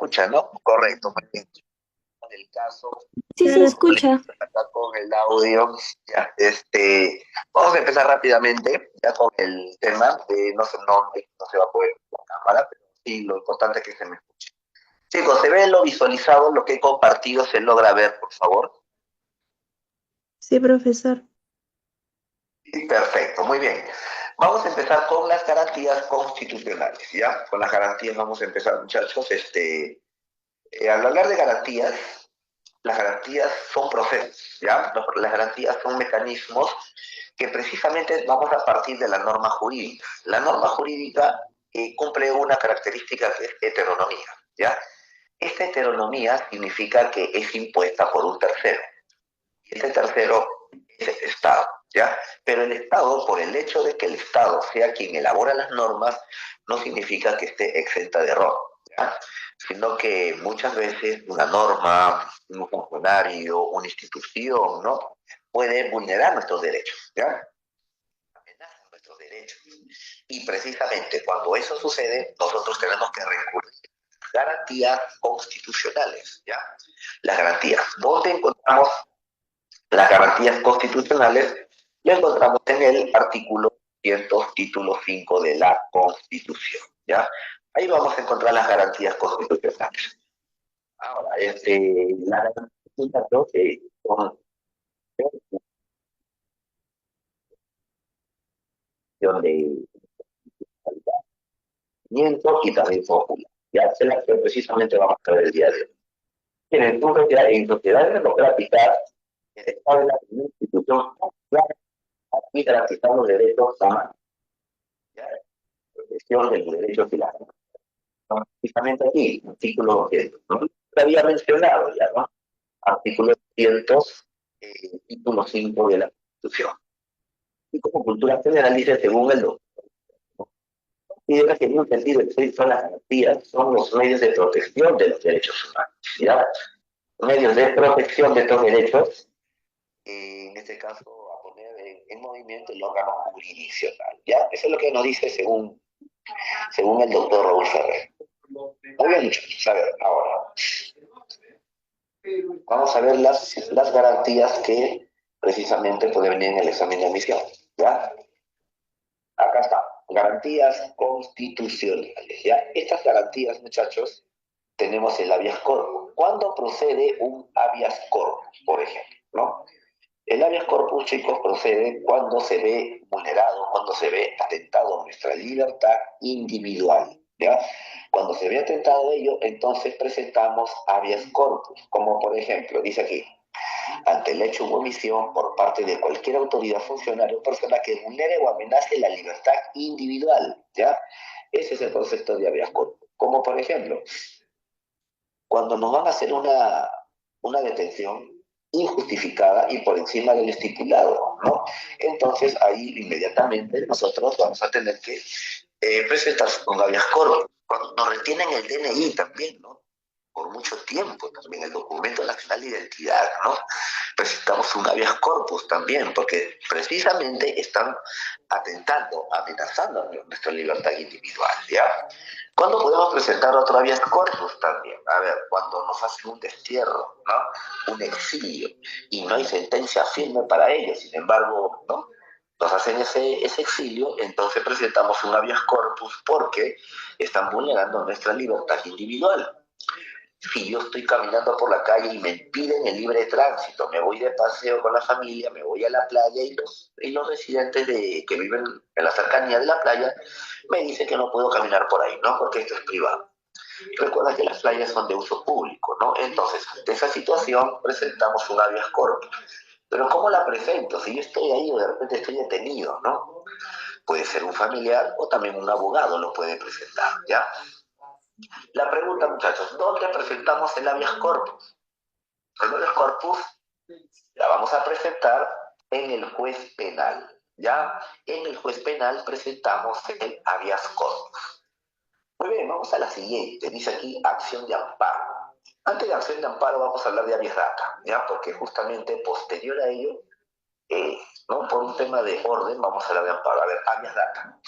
escucha, ¿no? Correcto, muy bien. En el caso, Sí se escucha. acá con el audio, ya, vamos a empezar rápidamente, ya con el tema, no se va a poder ver la cámara, pero sí, lo importante es que se me escuche. Chicos, ¿se ve lo visualizado, lo que he compartido, se logra ver, por favor? Sí, profesor. Sí, perfecto, muy bien. Vamos a empezar con las garantías constitucionales, ¿ya? Con las garantías vamos a empezar, muchachos. Al hablar de garantías, las garantías son procesos, ¿ya? Las garantías son mecanismos que precisamente vamos a partir de la norma jurídica. La norma jurídica cumple una característica que es heteronomía, ¿ya? Esta heteronomía significa que es impuesta por un tercero. Y ese tercero es el Estado, ¿ya? Pero el Estado, por el hecho de que el Estado sea quien elabora las normas, no significa que esté exenta de error, ¿ya? Sino que muchas veces una norma, un funcionario, una institución, ¿no? Puede vulnerar nuestros derechos, ¿ya? Amenaza nuestros derechos. Y precisamente cuando eso sucede, nosotros tenemos que recurrir a garantías constitucionales, ¿ya? Las garantías. ¿Dónde encontramos las garantías constitucionales? Lo encontramos en el artículo 200, título 5 de la Constitución, ¿ya? Ahí vamos a encontrar las garantías constitucionales. Ahora, la garantía que son de y también popular. Ya es la que precisamente vamos a ver el día de hoy. En sociedades democráticas, el Estado es la primera institución y garantizar los derechos humanos, ¿ya? Protección de los derechos y las precisamente aquí, artículo 200, ¿no? Lo había mencionado ya, ¿no? Artículo 200, título 5 de la Constitución. Y como cultura general dice, según el doctor, considera que en un sentido estricto las garantías son los medios de protección de los derechos humanos, ¿ya? Medios de protección de estos derechos, en este caso a poner en movimiento el órgano jurisdiccional, ¿ya? Eso es lo que nos dice según el doctor Raúl Ferrer. Muy bien, muchachos, a ver, ahora vamos a ver las garantías que precisamente pueden venir en el examen de admisión, ¿ya? Acá está, garantías constitucionales, ¿ya? Estas garantías, muchachos, tenemos el habeas corpus. ¿Cuándo procede un habeas corpus, por ejemplo, no? El habeas corpus, chicos, procede cuando se ve vulnerado, cuando se ve atentado a nuestra libertad individual, ¿ya? Cuando se ve atentado a ello, entonces presentamos habeas corpus, como por ejemplo, dice aquí, ante el hecho u omisión por parte de cualquier autoridad, funcionario o persona que vulnere o amenace la libertad individual, ¿ya? Ese es el concepto de habeas corpus. Como por ejemplo, cuando nos van a hacer una detención injustificada y por encima del estipulado, ¿no? Entonces ahí inmediatamente nosotros vamos a tener que presentar un habeas corpus. Cuando nos retienen el DNI también, ¿no? Por mucho tiempo también, el documento nacional de identidad, ¿no? Presentamos un habeas corpus también, porque precisamente están atentando, amenazando nuestra libertad individual, ¿ya? ¿Cuándo podemos presentar otro habeas corpus también? A ver, cuando nos hacen un destierro, ¿no? Un exilio, y no hay sentencia firme para ello, sin embargo, ¿no? Nos hacen ese exilio, entonces presentamos un habeas corpus porque están vulnerando nuestra libertad individual. Si yo estoy caminando por la calle y me impiden el libre tránsito, me voy de paseo con la familia, me voy a la playa y los residentes que viven en la cercanía de la playa me dicen que no puedo caminar por ahí, ¿no? Porque esto es privado. Recuerda que las playas son de uso público, ¿no? Entonces, ante esa situación presentamos un habeas corpus. Pero ¿cómo la presento? Si yo estoy ahí o de repente estoy detenido, ¿no? Puede ser un familiar o también un abogado lo puede presentar, ¿ya? La pregunta, muchachos, ¿dónde presentamos el habeas corpus? El habeas corpus la vamos a presentar en el juez penal. Ya en el juez penal presentamos el habeas corpus. Muy bien, vamos a la siguiente. Dice aquí acción de amparo. Antes de acción de amparo vamos a hablar de habeas data, ¿ya? Porque justamente posterior a ello, ¿no? Por un tema de orden, vamos a hablar de amparo. A ver, habeas data.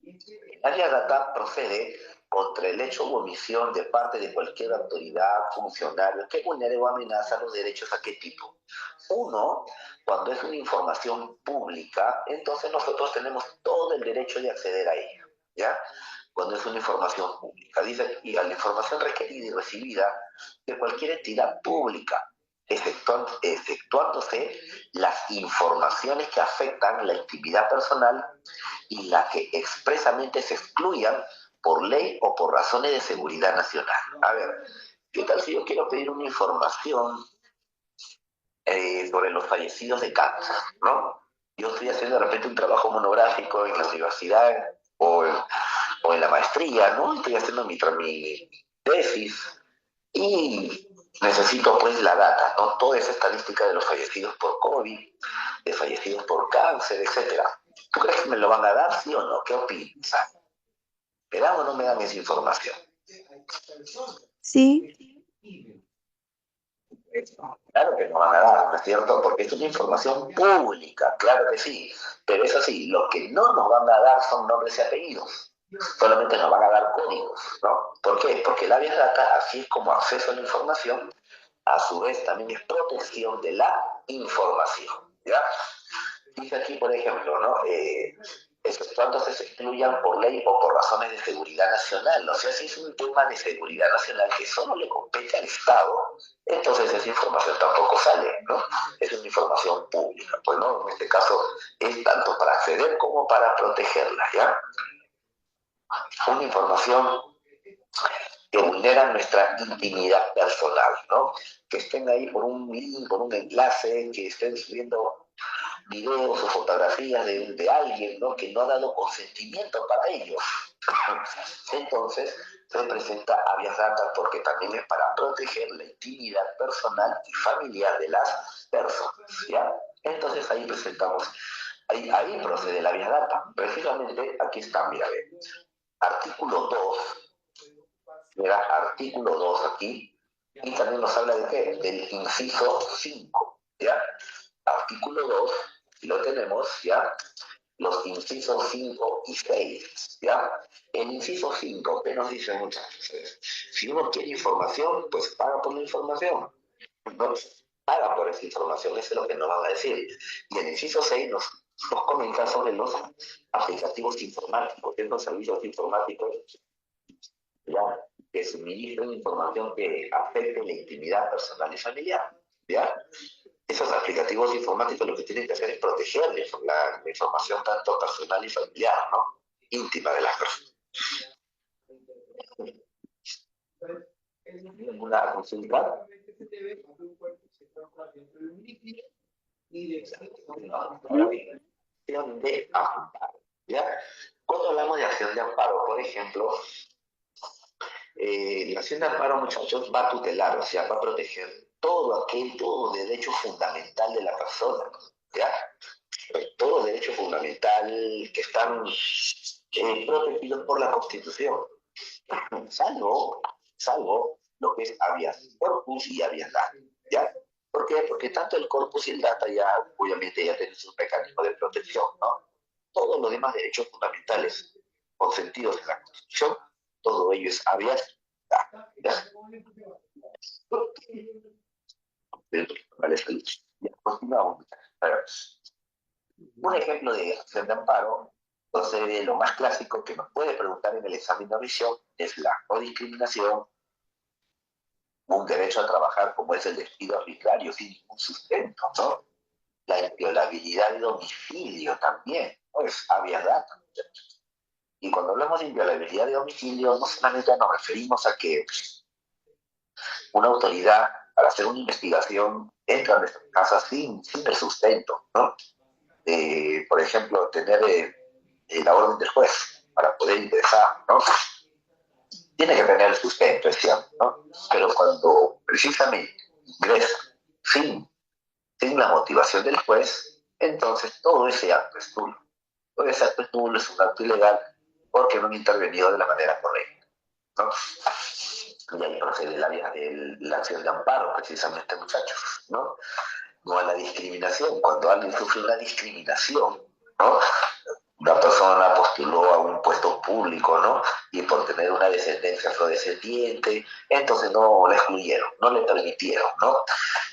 El habeas data procede contra el hecho u omisión de parte de cualquier autoridad, funcionario, que vulnere o amenaza los derechos a qué tipo. Uno, cuando es una información pública, entonces nosotros tenemos todo el derecho de acceder a ella, ¿ya? Cuando es una información pública. Dice, y a la información requerida y recibida de cualquier entidad pública, exceptuándose las informaciones que afectan la intimidad personal y las que expresamente se excluyan por ley o por razones de seguridad nacional. A ver, ¿qué tal si yo quiero pedir una información sobre los fallecidos de cáncer, ¿no? Yo estoy haciendo de repente un trabajo monográfico en la universidad o en la maestría, ¿no? Estoy haciendo mi tesis y necesito pues la data, ¿no? Toda esa estadística de los fallecidos por COVID, de fallecidos por cáncer, etcétera. ¿Tú crees que me lo van a dar, sí o no? ¿Qué opinas? ¿Me dan o no me dan esa información? Sí, Claro que nos van a dar, ¿no es cierto? Porque es una información pública, claro que sí. Pero eso sí, lo que no nos van a dar son nombres y apellidos. Solamente nos van a dar códigos, ¿no? ¿Por qué? Porque la Vía Data, así es como acceso a la información, a su vez también es protección de la información, ¿ya? Dice aquí, por ejemplo, ¿no? Exceptuándose se excluyan por ley o por razones de seguridad nacional. O sea, si es un tema de seguridad nacional que solo le compete al Estado, entonces esa información tampoco sale, ¿no? Es una información pública. Pues no, en este caso es tanto para acceder como para protegerla, ¿ya? Una información que vulneran nuestra intimidad personal, ¿no? Que estén ahí por un link, por un enlace, que estén subiendo videos o fotografías de alguien, ¿no? Que no ha dado consentimiento para ello. Entonces, se presenta habeas data porque también es para proteger la intimidad personal y familiar de las personas, ¿ya? Entonces ahí presentamos, ahí procede la habeas data. Precisamente aquí está, mira, ve, artículo 2, mira, artículo 2 aquí, y también nos habla de qué, del inciso 5, ¿ya? Artículo 2, si lo tenemos, ¿ya? Los incisos 5 y 6, ¿ya? El inciso 5, ¿qué nos dice, muchachos? Si uno quiere información, pues paga por la información. No paga por esa información, eso es lo que nos van a decir. Y el inciso 6 nos comenta sobre los aplicativos informáticos, estos servicios informáticos, ¿ya? Que suministran información que afecte la intimidad personal y familiar, ¿ya? Esos aplicativos informáticos lo que tienen que hacer es proteger la información tanto personal y familiar, ¿no? Íntima de las personas. ¿Alguna consulta? Ahora bien, acción de amparo, ¿ya? Cuando hablamos de acción de amparo, por ejemplo, la acción de amparo, muchachos, va a tutelar, o sea, va a proteger todo derecho fundamental de la persona, ¿ya? Todo derecho fundamental que están protegidos por la Constitución, salvo lo que es habeas corpus y habeas data, ¿ya? ¿Por qué? Porque tanto el corpus y el data ya, obviamente, ya tienen su mecanismo de protección, ¿no? Todos los demás derechos fundamentales consentidos en la Constitución, todo ello es habeas data, ¿ya? Vale, ya, continuamos. A ver, un ejemplo de acción de amparo, entonces lo más clásico que nos puede preguntar en el examen de admisión es la no discriminación, un derecho a trabajar como es el despido arbitrario sin ningún sustento, ¿no? La inviolabilidad de domicilio también, pues habeas data. Y cuando hablamos de inviolabilidad de domicilio, no solamente nos referimos a que una autoridad, para hacer una investigación, entra a nuestra casa sin el sustento, ¿no? Por ejemplo, tener la orden del juez para poder ingresar, ¿no? Tiene que tener el sustento, es cierto, ¿no? Pero cuando precisamente ingresa sin, sin la motivación del juez, entonces todo ese acto es nulo. Todo ese acto es nulo, es un acto ilegal porque no han intervenido de la manera correcta, ¿no? Y ahí procede la acción de amparo, precisamente, muchachos, ¿no? No a la discriminación. Cuando alguien sufre una discriminación, ¿no? Una persona postuló a un puesto público, ¿no? Y por tener una descendencia afrodescendiente, entonces no le excluyeron, no le permitieron, ¿no?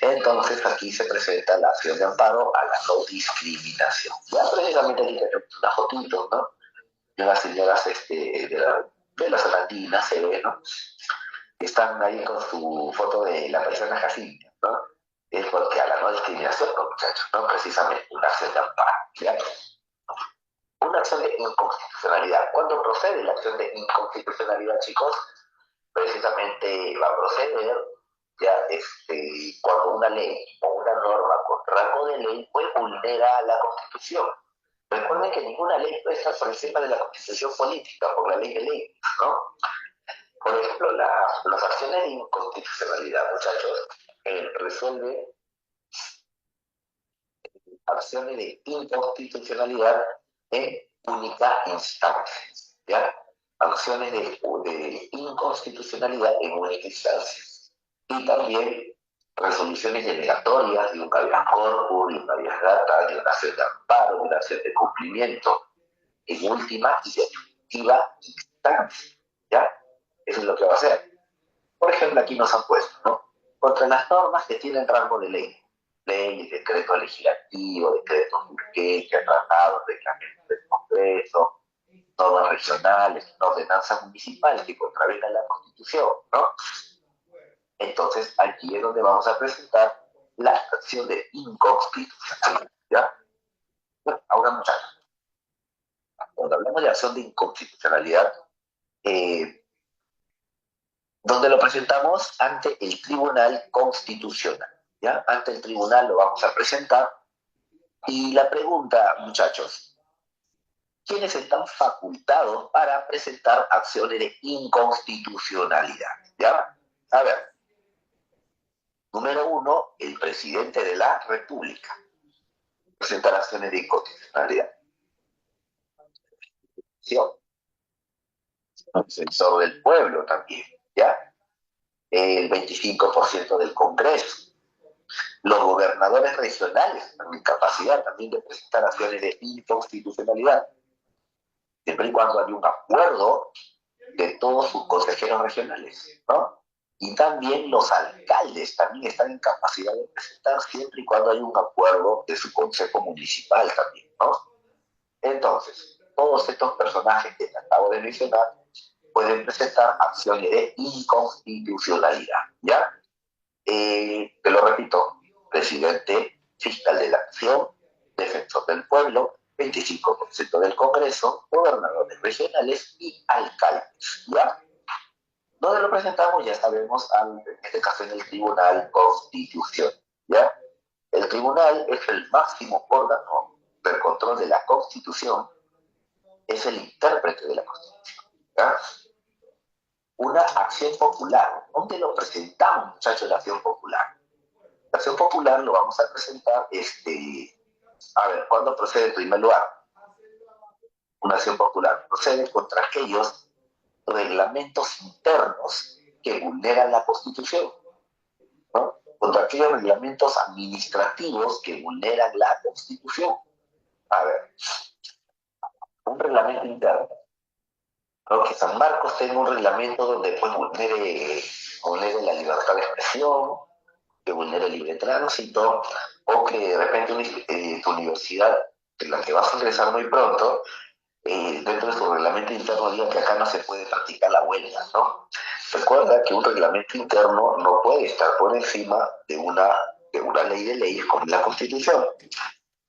Entonces aquí se presenta la acción de amparo a la no discriminación. Ya precisamente aquí tenemos unas fotitos, ¿no? De las señoras de las Holandinas, se ve, ¿no? Están ahí con su foto de la persona Jacinta, ¿no? Es porque a la no discriminación, ¿no, muchachos? ¿No? Precisamente una acción de amparo, ¿ya? Una acción de inconstitucionalidad. ¿Cuándo procede la acción de inconstitucionalidad, chicos? Precisamente va a proceder ya cuando una ley o una norma con rango de ley pues vulnera la Constitución. Recuerden que ninguna ley puede estar por encima de la Constitución política por la ley de ley, ¿no? Por ejemplo, las acciones de inconstitucionalidad, muchachos, resuelve acciones de inconstitucionalidad en única instancia, ¿ya? Acciones de inconstitucionalidad en única instancia. Y también resoluciones denegatorias de un habeas corpus, de un habeas data, de una acción de amparo, de una acción de cumplimiento, en última y definitiva instancia, ¿ya? Eso es lo que va a hacer. Por ejemplo, aquí nos han puesto, ¿no? Contra las normas que tienen rango de ley, leyes, decretos legislativos, decretos de urgencia, tratados, reglamentos del Congreso, normas regionales, ordenanzas municipales que contravengan la Constitución, ¿no? Entonces, aquí es donde vamos a presentar la acción de inconstitucionalidad, ¿ya? Bueno, ahora, muchachos, cuando hablamos de acción de inconstitucionalidad, donde lo presentamos ante el Tribunal Constitucional, ¿ya? Ante el tribunal lo vamos a presentar. Y la pregunta, muchachos, ¿quiénes están facultados para presentar acciones de inconstitucionalidad? ¿Ya? A ver, número uno, el presidente de la República. Presentar acciones de inconstitucionalidad. El defensor del pueblo también, ¿ya? El 25% del Congreso. Los gobernadores regionales tienen capacidad también de presentar acciones de inconstitucionalidad, siempre y cuando haya un acuerdo de todos sus consejeros regionales, ¿no? Y también los alcaldes también están en capacidad de presentar siempre y cuando haya un acuerdo de su consejo municipal también, ¿no? Entonces, todos estos personajes que acabo de mencionar pueden presentar acciones de inconstitucionalidad, ¿ya? Te lo repito, presidente, fiscal de la Nación, defensor del pueblo, 25% del Congreso, gobernadores regionales y alcaldes, ¿ya? ¿Dónde lo presentamos? Ya sabemos, en este caso en el Tribunal Constitucional, ¿ya? El tribunal es el máximo órgano del control de la Constitución, es el intérprete de la Constitución, ¿ya? Una acción popular. ¿Dónde lo presentamos, muchachos, la acción popular? La acción popular lo vamos a presentar, a ver, ¿cuándo procede en primer lugar? Una acción popular procede contra aquellos reglamentos internos que vulneran la Constitución, ¿no? Contra aquellos reglamentos administrativos que vulneran la Constitución. A ver, un reglamento interno. Creo que San Marcos tenga un reglamento donde pues vulnere la libertad de expresión, que vulnere el libre tránsito, o que de repente tu universidad, en la que vas a ingresar muy pronto, dentro de su reglamento interno diga que acá no se puede practicar la huelga, ¿no? Recuerda que un reglamento interno no puede estar por encima de una ley de leyes como la Constitución.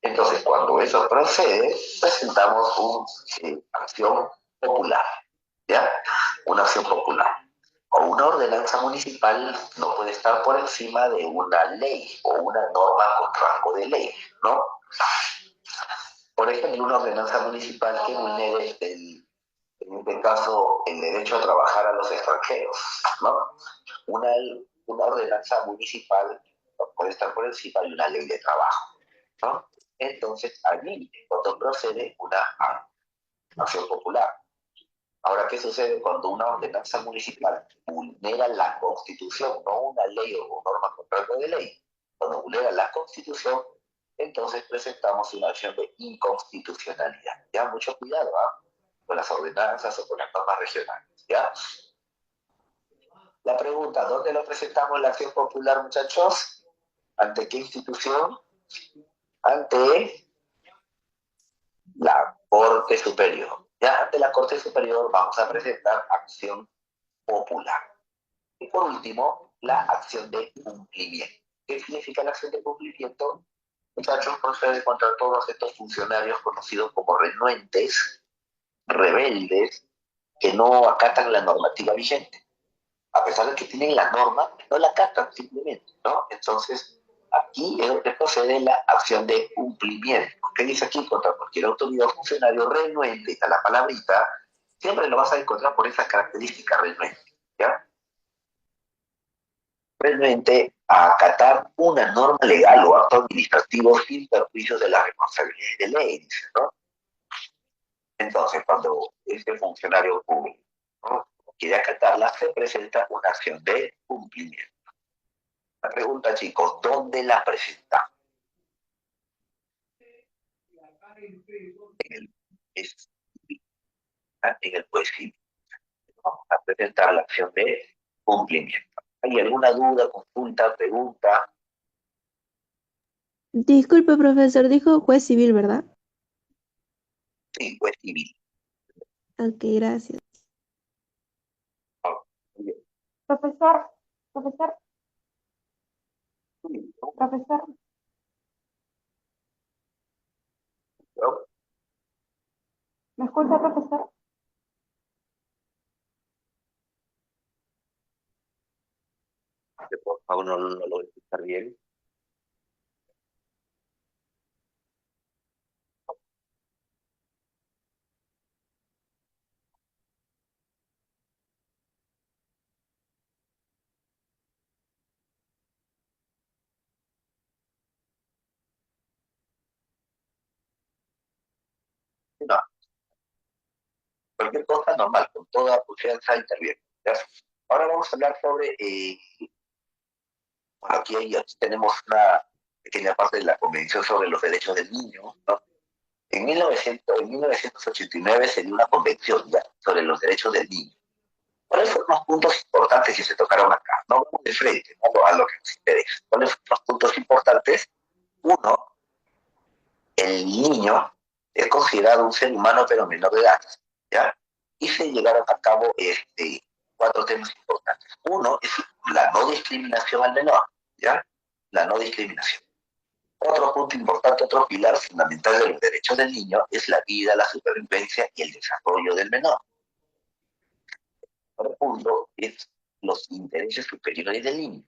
Entonces, cuando eso procede, presentamos una acción popular, ¿ya? Una acción popular. O una ordenanza municipal no puede estar por encima de una ley o una norma con rango de ley, ¿no? Por ejemplo, una ordenanza municipal que vulnere, en este caso, el derecho a trabajar a los extranjeros, ¿no? Una, una ordenanza municipal no puede estar por encima de una ley de trabajo, ¿no? Entonces, allí es cuando procede una acción popular. Ahora, ¿qué sucede cuando una ordenanza municipal vulnera la Constitución, no una ley o norma con rango de ley? Cuando vulnera la Constitución, entonces presentamos una acción de inconstitucionalidad. Ya, mucho cuidado, ¿ah? con las ordenanzas o con las normas regionales, ¿ya? La pregunta, ¿dónde lo presentamos la acción popular, muchachos? ¿Ante qué institución? Ante la Corte Superior. Ya ante la Corte Superior vamos a presentar acción popular. Y por último, la acción de cumplimiento. ¿Qué significa la acción de cumplimiento? Muchachos, procede contra todos estos funcionarios conocidos como renuentes, rebeldes, que no acatan la normativa vigente. A pesar de que tienen la norma, no la acatan simplemente, ¿no? Entonces, aquí es donde procede la acción de cumplimiento. ¿Qué dice aquí? Contra cualquier autoridad o funcionario renuente a la palabrita, siempre lo vas a encontrar por esa característica renuente, ¿ya? Renuente a acatar una norma legal o acto administrativo sin perjuicio de la responsabilidad de ley, dice, ¿no? Entonces, cuando este funcionario público, ¿no?, quiere acatarla, se presenta una acción de cumplimiento. La pregunta, chicos, ¿dónde la presentamos? En el juez civil. Vamos a presentar la acción de cumplimiento. ¿Hay alguna duda, consulta, pregunta? Disculpe, profesor, dijo juez civil, ¿verdad? Sí, juez civil. Ok, gracias. Muy bien. Profesor, profesor, profesor, ¿No? ¿me escucha, profesor? Por favor, no lo voy a escuchar bien. No, cualquier cosa normal, con toda confianza interviene. ¿Ya? Ahora vamos a hablar sobre, aquí tenemos una pequeña parte de la Convención sobre los Derechos del Niño, ¿no? En 1989 se dio una convención ya sobre los derechos del niño. ¿Cuáles fueron los puntos importantes que se tocaron acá? No vamos de frente, ¿no?, a lo que nos interesa. ¿Cuáles fueron los puntos importantes? Uno, el niño es considerado un ser humano pero menor de edad, ¿ya? Y se llevaron a cabo cuatro temas importantes. Uno es la no discriminación al menor, ¿ya? La no discriminación. Otro punto importante, otro pilar fundamental de los derechos del niño es la vida, la supervivencia y el desarrollo del menor. Otro punto es los intereses superiores del niño.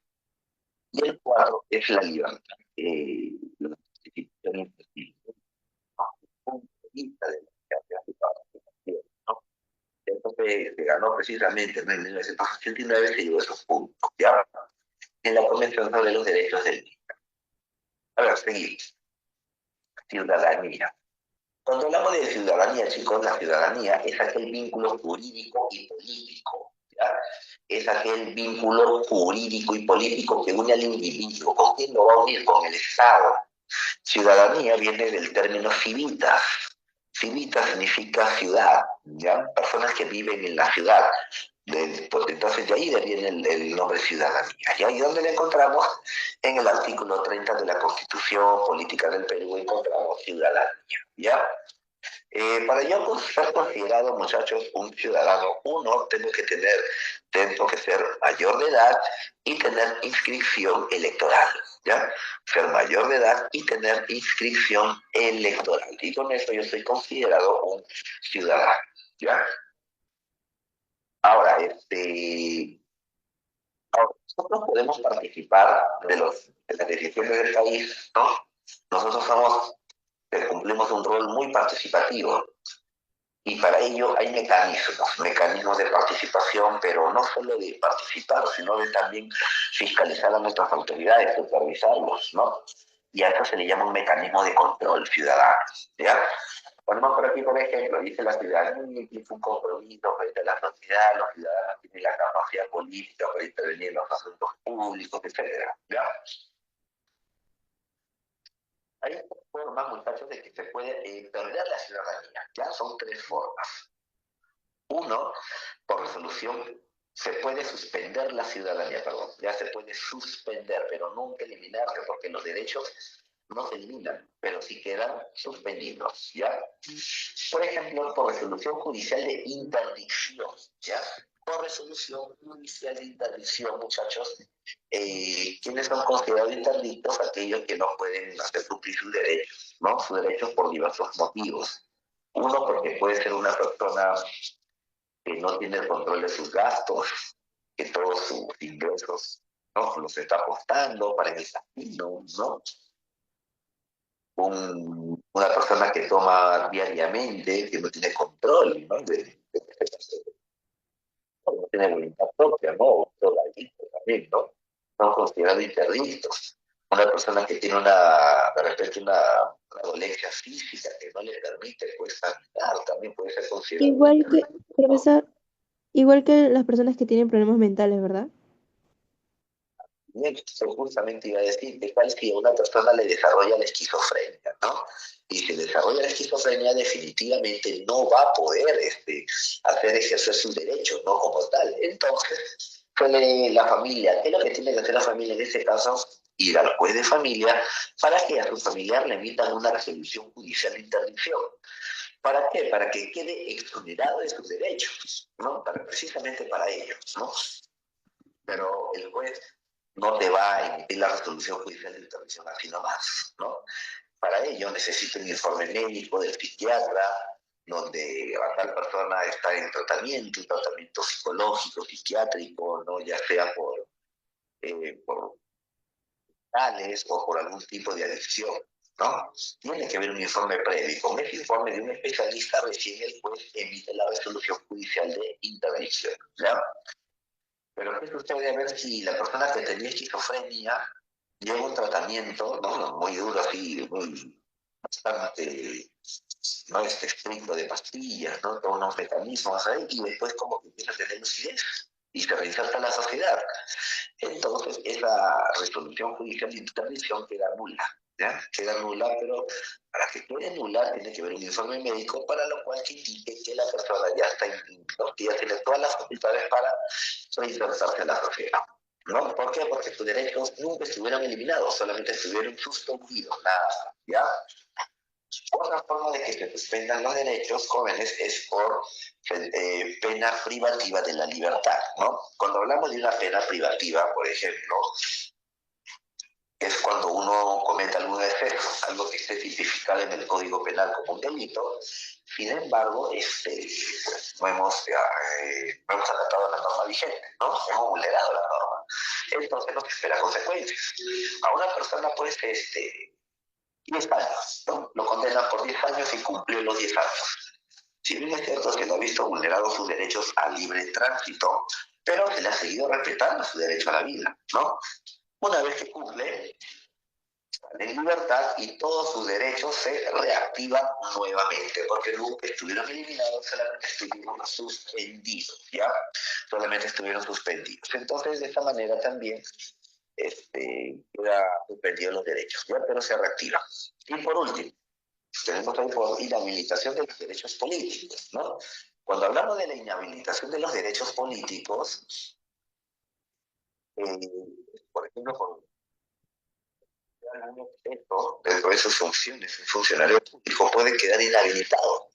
Y el cuarto es la libertad. La Constitución punto de vista de la, ¿no? Entonces se ganó precisamente en 1989, se dio esos puntos, ¿ya? En la Convención sobre los Derechos del Niño. A ver, seguimos. Ciudadanía. Cuando hablamos de ciudadanía, chicos, la ciudadanía es aquel vínculo jurídico y político, ¿ya? Es aquel vínculo jurídico y político que une al individuo. ¿Con quién lo va a unir? Con el Estado. Ciudadanía viene del término civitas. Civitas significa ciudad, ¿ya? Personas que viven en la ciudad. Entonces de ahí viene el nombre ciudadanía. ¿Ya? ¿Y dónde la encontramos? En el artículo 30 de la Constitución Política del Perú encontramos ciudadanía, ¿ya? Para yo ser considerado, muchachos, un ciudadano, uno, tengo que ser mayor de edad y tener inscripción electoral, ¿ya? Ser mayor de edad y tener inscripción electoral. Y con eso yo soy considerado un ciudadano, ¿ya? Ahora, nosotros podemos participar de las decisiones del país, ¿no? Nosotros cumplimos un rol muy participativo. Y para ello hay mecanismos de participación, pero no solo de participar, sino de también fiscalizar a nuestras autoridades, supervisarlos, ¿no? Y a eso se le llama un mecanismo de control ciudadano, ¿ya? Ponemos por aquí, por ejemplo, dice la ciudadanía implica un compromiso frente a la sociedad, los ciudadanos tienen la capacidad política para intervenir en los asuntos públicos, etcétera, ¿ya? Hay formas, muchachos, de que se puede perder la ciudadanía, ¿ya? Son tres formas. Uno, por resolución, se puede suspender la ciudadanía, perdón, ya se puede suspender, pero nunca eliminarse, porque los derechos no se eliminan, pero sí quedan suspendidos, ¿ya? Por ejemplo, por resolución judicial de interdicción, ¿ya? Por resolución judicial de interdicción, muchachos, ¿quiénes son considerados interdictos? Aquellos que no pueden hacer cumplir sus derechos, ¿no? Sus derechos por diversos motivos. Uno, porque puede ser una persona que no tiene el control de sus gastos, que todos sus ingresos, ¿no?, los está apostando para el casino, ¿no? Una persona que toma diariamente, que no tiene control, ¿no? No tiene voluntad propia, ¿no? O drogadicto también, ¿no? Son considerados interdictos. Una persona que tiene de repente una dolencia física que no le permite, pues, caminar, también puede ser considerado Igual que, interdicto, ¿no? profesor, igual que las personas que tienen problemas mentales, ¿verdad? Esto justamente iba a decir que tal si a una persona le desarrolla la esquizofrenia, ¿no? Y si desarrolla la esquizofrenia, definitivamente no va a poder hacer ejercer sus derechos, ¿no? Como tal. Entonces, suele la familia, ¿qué es lo que tiene que hacer la familia en este caso? Ir al juez de familia para que a su familiar le emitan una resolución judicial de interdicción. ¿Para qué? Para que quede exonerado de sus derechos, ¿no? Precisamente para ellos, ¿no? Pero el juez no te va a emitir la resolución judicial de intervención así nomás, ¿no? Para ello necesita un informe médico del psiquiatra, donde la tal persona está en tratamiento, un tratamiento psicológico, psiquiátrico, ¿no? Ya sea por tales o por algún tipo de adicción, ¿no? Tiene que haber un informe previo. Con ese informe de un especialista recién el juez emite la resolución judicial de interdicción, ¿ya? Pero ¿qué sucede? A ver si la persona que tenía esquizofrenia lleva un tratamiento, ¿no?, muy duro, así, muy bastante, no estricto, de pastillas, ¿no?, todos unos mecanismos ahí, y después como que empieza a tener lucidez y se reinserta en la sociedad. Entonces, esa resolución judicial de interdicción queda nula, ¿ya? Queda nula, pero para que quede nula tiene que haber un informe médico, para lo cual que indique que la persona ya está, ¿no?, que ya tiene todas las facultades para reinsertarse en la sociedad, ¿no? ¿Por qué? Porque tus derechos nunca estuvieron eliminados, solamente estuvieron suspendidos, nada, ¿ya? Otra forma de que se suspendan los derechos jóvenes es por pena privativa de la libertad, ¿no? Cuando hablamos de una pena privativa, por ejemplo, es cuando uno comete algún defecto, algo que esté tipificado en el Código Penal como un delito. Sin embargo, no hemos acatado la norma vigente, ¿no? Hemos vulnerado la norma. Entonces nos espera consecuencias. A una persona, pues, 10 años, ¿no? Lo condenan por 10 años y cumplió los 10 años. Si bien es cierto que no ha visto vulnerados sus derechos a libre tránsito, pero se le ha seguido respetando su derecho a la vida, ¿no? Una vez que cumple, sale en libertad y todos sus derechos se reactivan nuevamente, porque nunca estuvieron eliminados, solamente estuvieron suspendidos, ¿ya? Solamente estuvieron suspendidos. Entonces, de esta manera también queda suspendidos los derechos, ¿ya? Pero se reactivan. Y por último, tenemos ahí por inhabilitación de los derechos políticos, ¿no? Cuando hablamos de la inhabilitación de los derechos políticos, por ejemplo, por algún objeto dentro de sus funciones, un funcionario público puede quedar inhabilitado,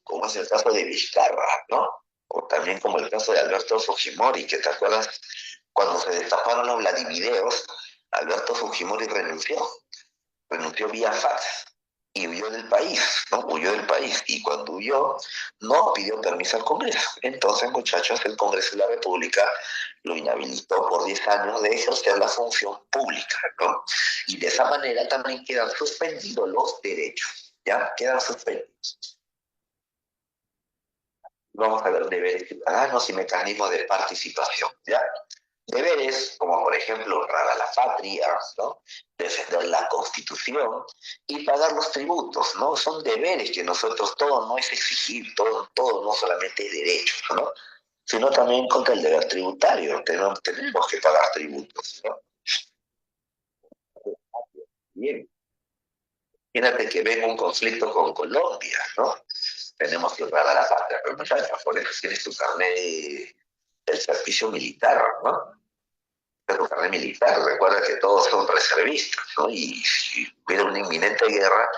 como es el caso de Vizcarra, ¿no? O también como el caso de Alberto Fujimori, que te acuerdas cuando se destaparon los Vladimireos, Alberto Fujimori renunció vía fax y huyó del país, ¿no? Huyó del país. Y cuando huyó, no pidió permiso al Congreso. Entonces, muchachos, el Congreso de la República lo inhabilitó por 10 años de ejercer la función pública, ¿no? Y de esa manera también quedan suspendidos los derechos, ¿ya? Quedan suspendidos. Vamos a ver deberes ciudadanos y mecanismos de participación, ¿ya? Deberes, como por ejemplo honrar a la patria, ¿no?, defender la Constitución y pagar los tributos, ¿no? Son deberes que nosotros, todo no es exigir, todo no solamente es derechos, ¿no?, sino también contra el deber tributario, tenemos que pagar tributos, ¿no? Bien, imagínate que venga un conflicto con Colombia, ¿no? tenemos que honrar a la patria, pero muchachos, por eso tienes tu carnet del servicio militar, ¿no? Pero carnet militar, recuerda que todos son reservistas, ¿no? Y si hubiera una inminente guerra,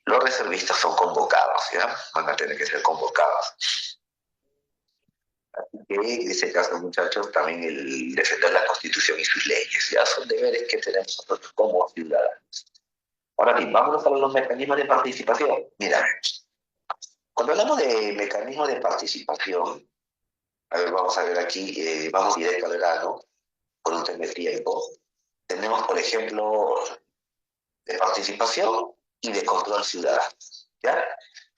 los reservistas son convocados, ¿ya? Van a tener que ser convocados. Así que en ese caso, muchachos, también el defender la Constitución y sus leyes, ya son deberes que tenemos nosotros como ciudadanos. Ahora bien, vámonos a los mecanismos de participación. Mira, cuando hablamos de mecanismos de participación, a ver, vamos a ver aquí, vamos directo al grano, con un tema de tiempo. Tenemos, por ejemplo, de participación y de control ciudadano. ¿Ya?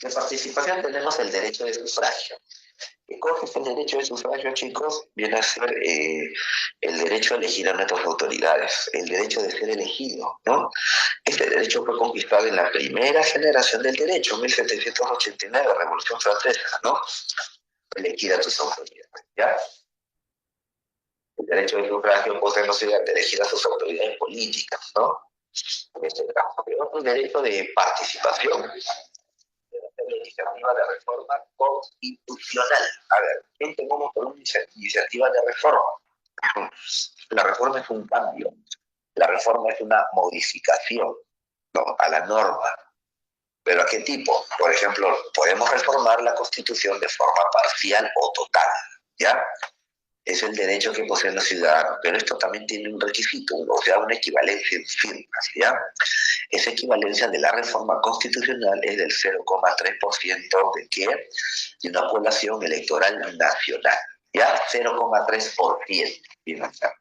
De participación tenemos el derecho de sufragio. ¿Qué cosa es el derecho de sufragio, chicos? Viene a ser el derecho a elegir a nuestras autoridades, el derecho de ser elegido, ¿no? Este derecho fue conquistado en la primera generación del derecho, 1789, Revolución Francesa, ¿no? Elegir a tus autoridades, ¿ya? El derecho de sufragio posee la posibilidad de elegir a sus autoridades políticas, ¿no? En este caso, pero otro derecho de participación, la iniciativa de reforma constitucional. A ver, ¿qué tenemos por una iniciativa de reforma? La reforma es un cambio, la reforma es una modificación, ¿no? A la norma. ¿Pero a qué tipo? Por ejemplo, podemos reformar la Constitución de forma parcial o total, ¿ya? Es el derecho que poseen los ciudadanos, pero esto también tiene un requisito, o sea, una equivalencia en firmas, ¿ya? Esa equivalencia de la reforma constitucional es del 0,3% de qué? De una población electoral nacional, ¿ya? 0,3%. Bien, acá.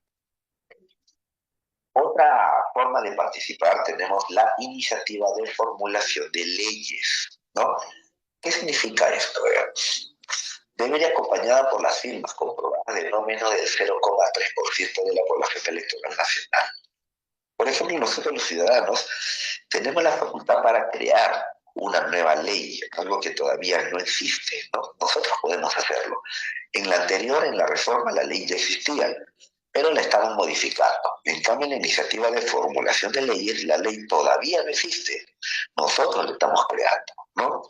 Otra forma de participar tenemos la iniciativa de formulación de leyes, ¿no? ¿Qué significa esto? Debe ir acompañada por las firmas comprobadas de no menos del 0,3% de la población electoral nacional. Por ejemplo, nosotros los ciudadanos tenemos la facultad para crear una nueva ley, algo que todavía no existe, ¿no? Nosotros podemos hacerlo. En la anterior, en la reforma, la ley ya existía, pero la estaban modificando. En cambio, en la iniciativa de formulación de leyes, la ley todavía no existe. Nosotros la estamos creando, ¿no?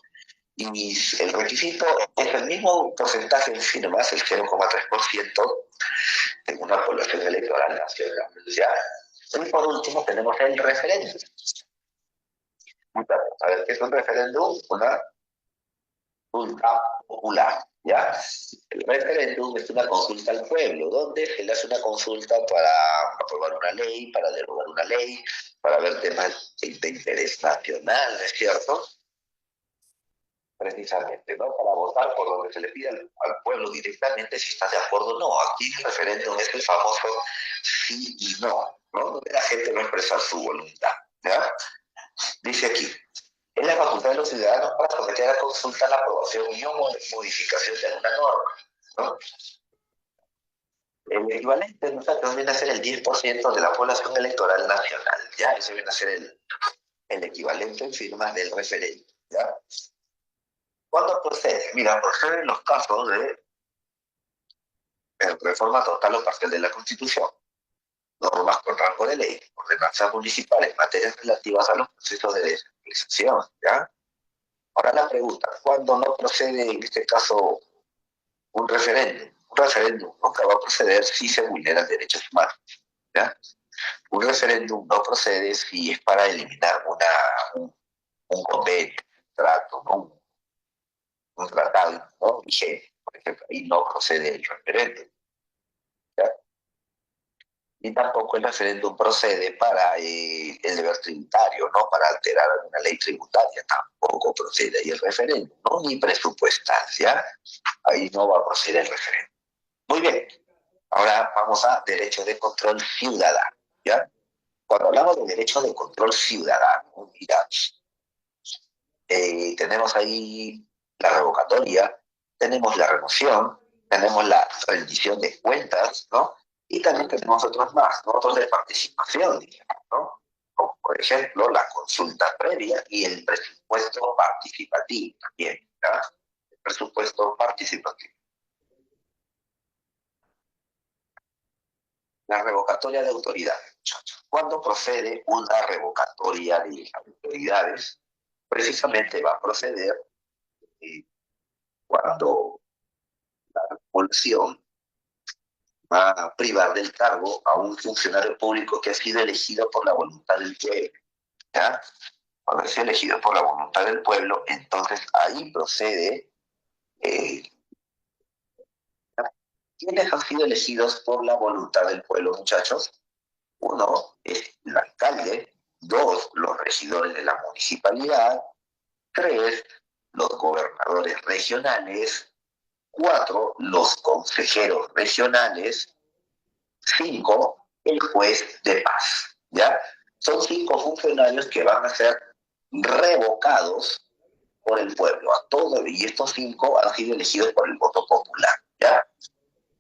Y el requisito es el mismo porcentaje en firmas, el 0,3% de una población electoral nacional. ¿Ya? Y por último tenemos el referéndum. A ver, ¿qué es un referéndum? Una consulta popular, ¿ya? El referéndum es una consulta al pueblo, donde se le hace una consulta para aprobar una ley, para derogar una ley, para ver temas de interés nacional, ¿no es cierto? Precisamente, ¿no? Para votar por donde se le pide al pueblo directamente si está de acuerdo o no. Aquí el referéndum es el famoso sí y no, ¿no? Donde la gente va a expresar su voluntad, ¿ya? Dice aquí, es la facultad de los ciudadanos para someter a consulta la aprobación y o modificación de alguna norma, ¿no? El equivalente, nosotros, viene a ser el 10% de la población electoral nacional, ¿ya? Ese viene a ser el equivalente en firmas del referéndum, ¿ya? ¿Cuándo procede? Mira, procede en los casos de reforma total o parcial de la Constitución, normas con rango de ley, ordenanzas municipales, materias relativas a los procesos de descentralización, ¿ya? Ahora la pregunta, ¿cuándo no procede en este caso un referéndum? Un referéndum nunca va a proceder si se vulneran derechos humanos, ¿ya? Un referéndum no procede si es para eliminar un convenio, un trato, ¿no? Un tratado, ¿no? Vigente, por ejemplo, y no procede el referéndum, ¿ya? Y tampoco el referéndum procede para el deber tributario, ¿no? Para alterar alguna ley tributaria, tampoco procede ahí el referéndum, ¿no? Ni presupuestal, ¿ya? Ahí no va a proceder el referéndum. Muy bien, ahora vamos a derecho de control ciudadano, ¿ya? Cuando hablamos de derecho de control ciudadano, mira, tenemos ahí la revocatoria, tenemos la remoción, tenemos la rendición de cuentas, ¿no? Y también tenemos otros más, ¿no? Otros de participación, digamos, ¿no? Como por ejemplo la consulta previa y el presupuesto participativo también, ¿ya? El presupuesto participativo. La revocatoria de autoridades, muchachos. ¿Cuándo procede una revocatoria de autoridades? Precisamente va a proceder cuando la población va a privar del cargo a un funcionario público que ha sido elegido por la voluntad del pueblo. ¿Ya? Cuando es elegido por la voluntad del pueblo, entonces ahí procede ¿quiénes han sido elegidos por la voluntad del pueblo, muchachos? Uno es el alcalde, dos, los regidores de la municipalidad, tres, los gobernadores regionales, cuatro, los consejeros regionales, cinco, el juez de paz, ¿ya? Son cinco funcionarios que van a ser revocados por el pueblo, a todo, y estos cinco han sido elegidos por el voto popular, ¿ya?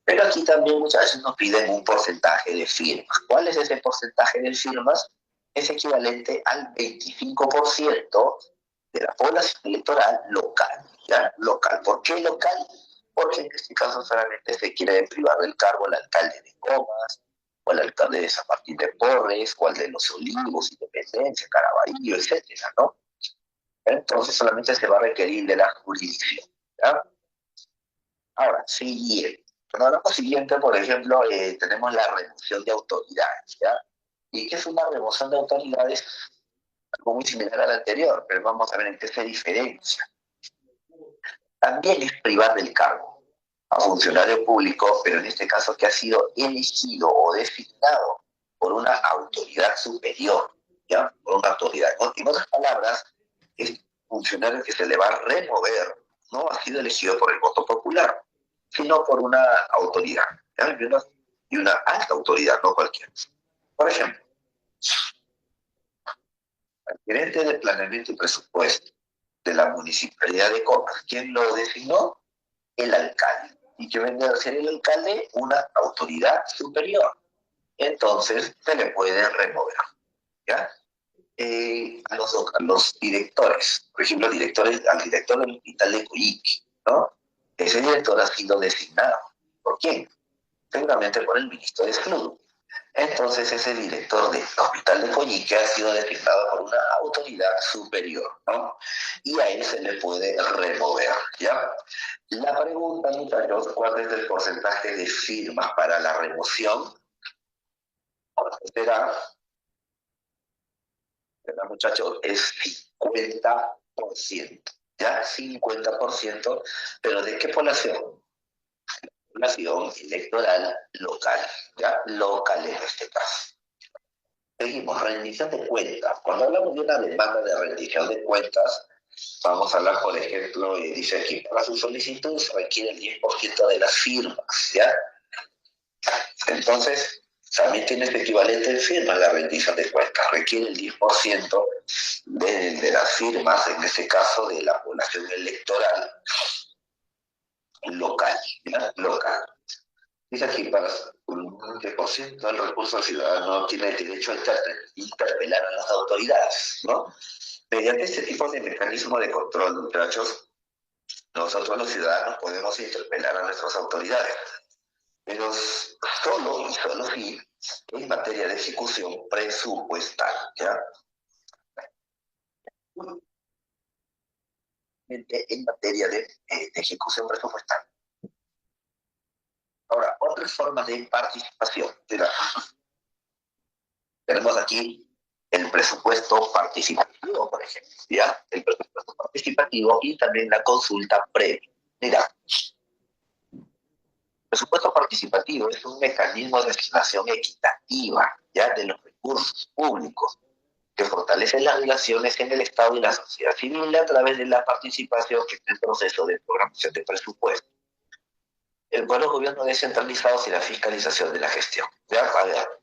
Pero aquí también muchas veces nos piden un porcentaje de firmas. ¿Cuál es ese porcentaje de firmas? Es equivalente al 25% de la población electoral local, ¿ya? Local. ¿Por qué local? Porque en este caso solamente se quiere privar del cargo al alcalde de Comas, o al alcalde de San Martín de Porres, o al de Los Olivos, Independencia, Caraballo, etcétera, ¿no? Entonces solamente se va a requerir de la jurisdicción, ¿ya? Ahora, siguiente. Cuando hablamos siguiente, por ejemplo, tenemos la remoción de autoridades, ¿ya? ¿Y qué es una remoción de autoridades? Algo muy similar al anterior, pero vamos a ver en qué se diferencia. También es privar del cargo a funcionario público, pero en este caso que ha sido elegido o designado por una autoridad superior, ¿ya? Por una autoridad. En otras palabras, es funcionario que se le va a remover, no ha sido elegido por el voto popular, sino por una autoridad, ¿ya? Y una alta autoridad, no cualquiera. Por ejemplo, el gerente de planeamiento y presupuesto de la municipalidad de Comas, ¿quién lo designó? El alcalde. ¿Y qué vendría a ser el alcalde? Una autoridad superior. Entonces se le puede remover, ¿ya? A los directores, por ejemplo, al director del hospital de Coyique, ¿no? Ese director ha sido designado. ¿Por quién? Seguramente por el ministro de Salud. Entonces ese director del hospital de Coyique ha sido designado por una autoridad superior, ¿no? Y a él se le puede remover, ¿ya? La pregunta, muchachos, ¿cuál es el porcentaje de firmas para la remoción? Será, muchachos, es 50%, ¿ya? 50%, pero ¿de qué población? Población electoral local, ¿ya? Local en este caso. Seguimos, rendición de cuentas. Cuando hablamos de una demanda de rendición de cuentas, vamos a hablar, por ejemplo, dice aquí, para su solicitud se requiere el 10% de las firmas, ¿ya? Entonces, también tiene este equivalente en firmas la rendición de cuentas. Requiere el 10% de las firmas, en este caso, de la población electoral local, ¿ya? Local. Dice aquí, para un 20% del recurso ciudadano tiene derecho a interpelar a las autoridades, ¿no? Mediante este tipo de mecanismo de control, muchachos, nosotros los ciudadanos podemos interpelar a nuestras autoridades, pero solo y solo si en materia de ejecución presupuestal, ¿ya? En materia de ejecución presupuestal. Ahora, otras formas de participación. Mira, tenemos aquí el presupuesto participativo, por ejemplo, ¿ya? El presupuesto participativo y también la consulta previa. Mira, el presupuesto participativo es un mecanismo de asignación equitativa, ¿ya? De los recursos públicos que fortalece las relaciones en el Estado y la sociedad civil a través de la participación en el proceso de programación de presupuesto, con los gobiernos descentralizados y la fiscalización de la gestión. ¿Ya? A ver,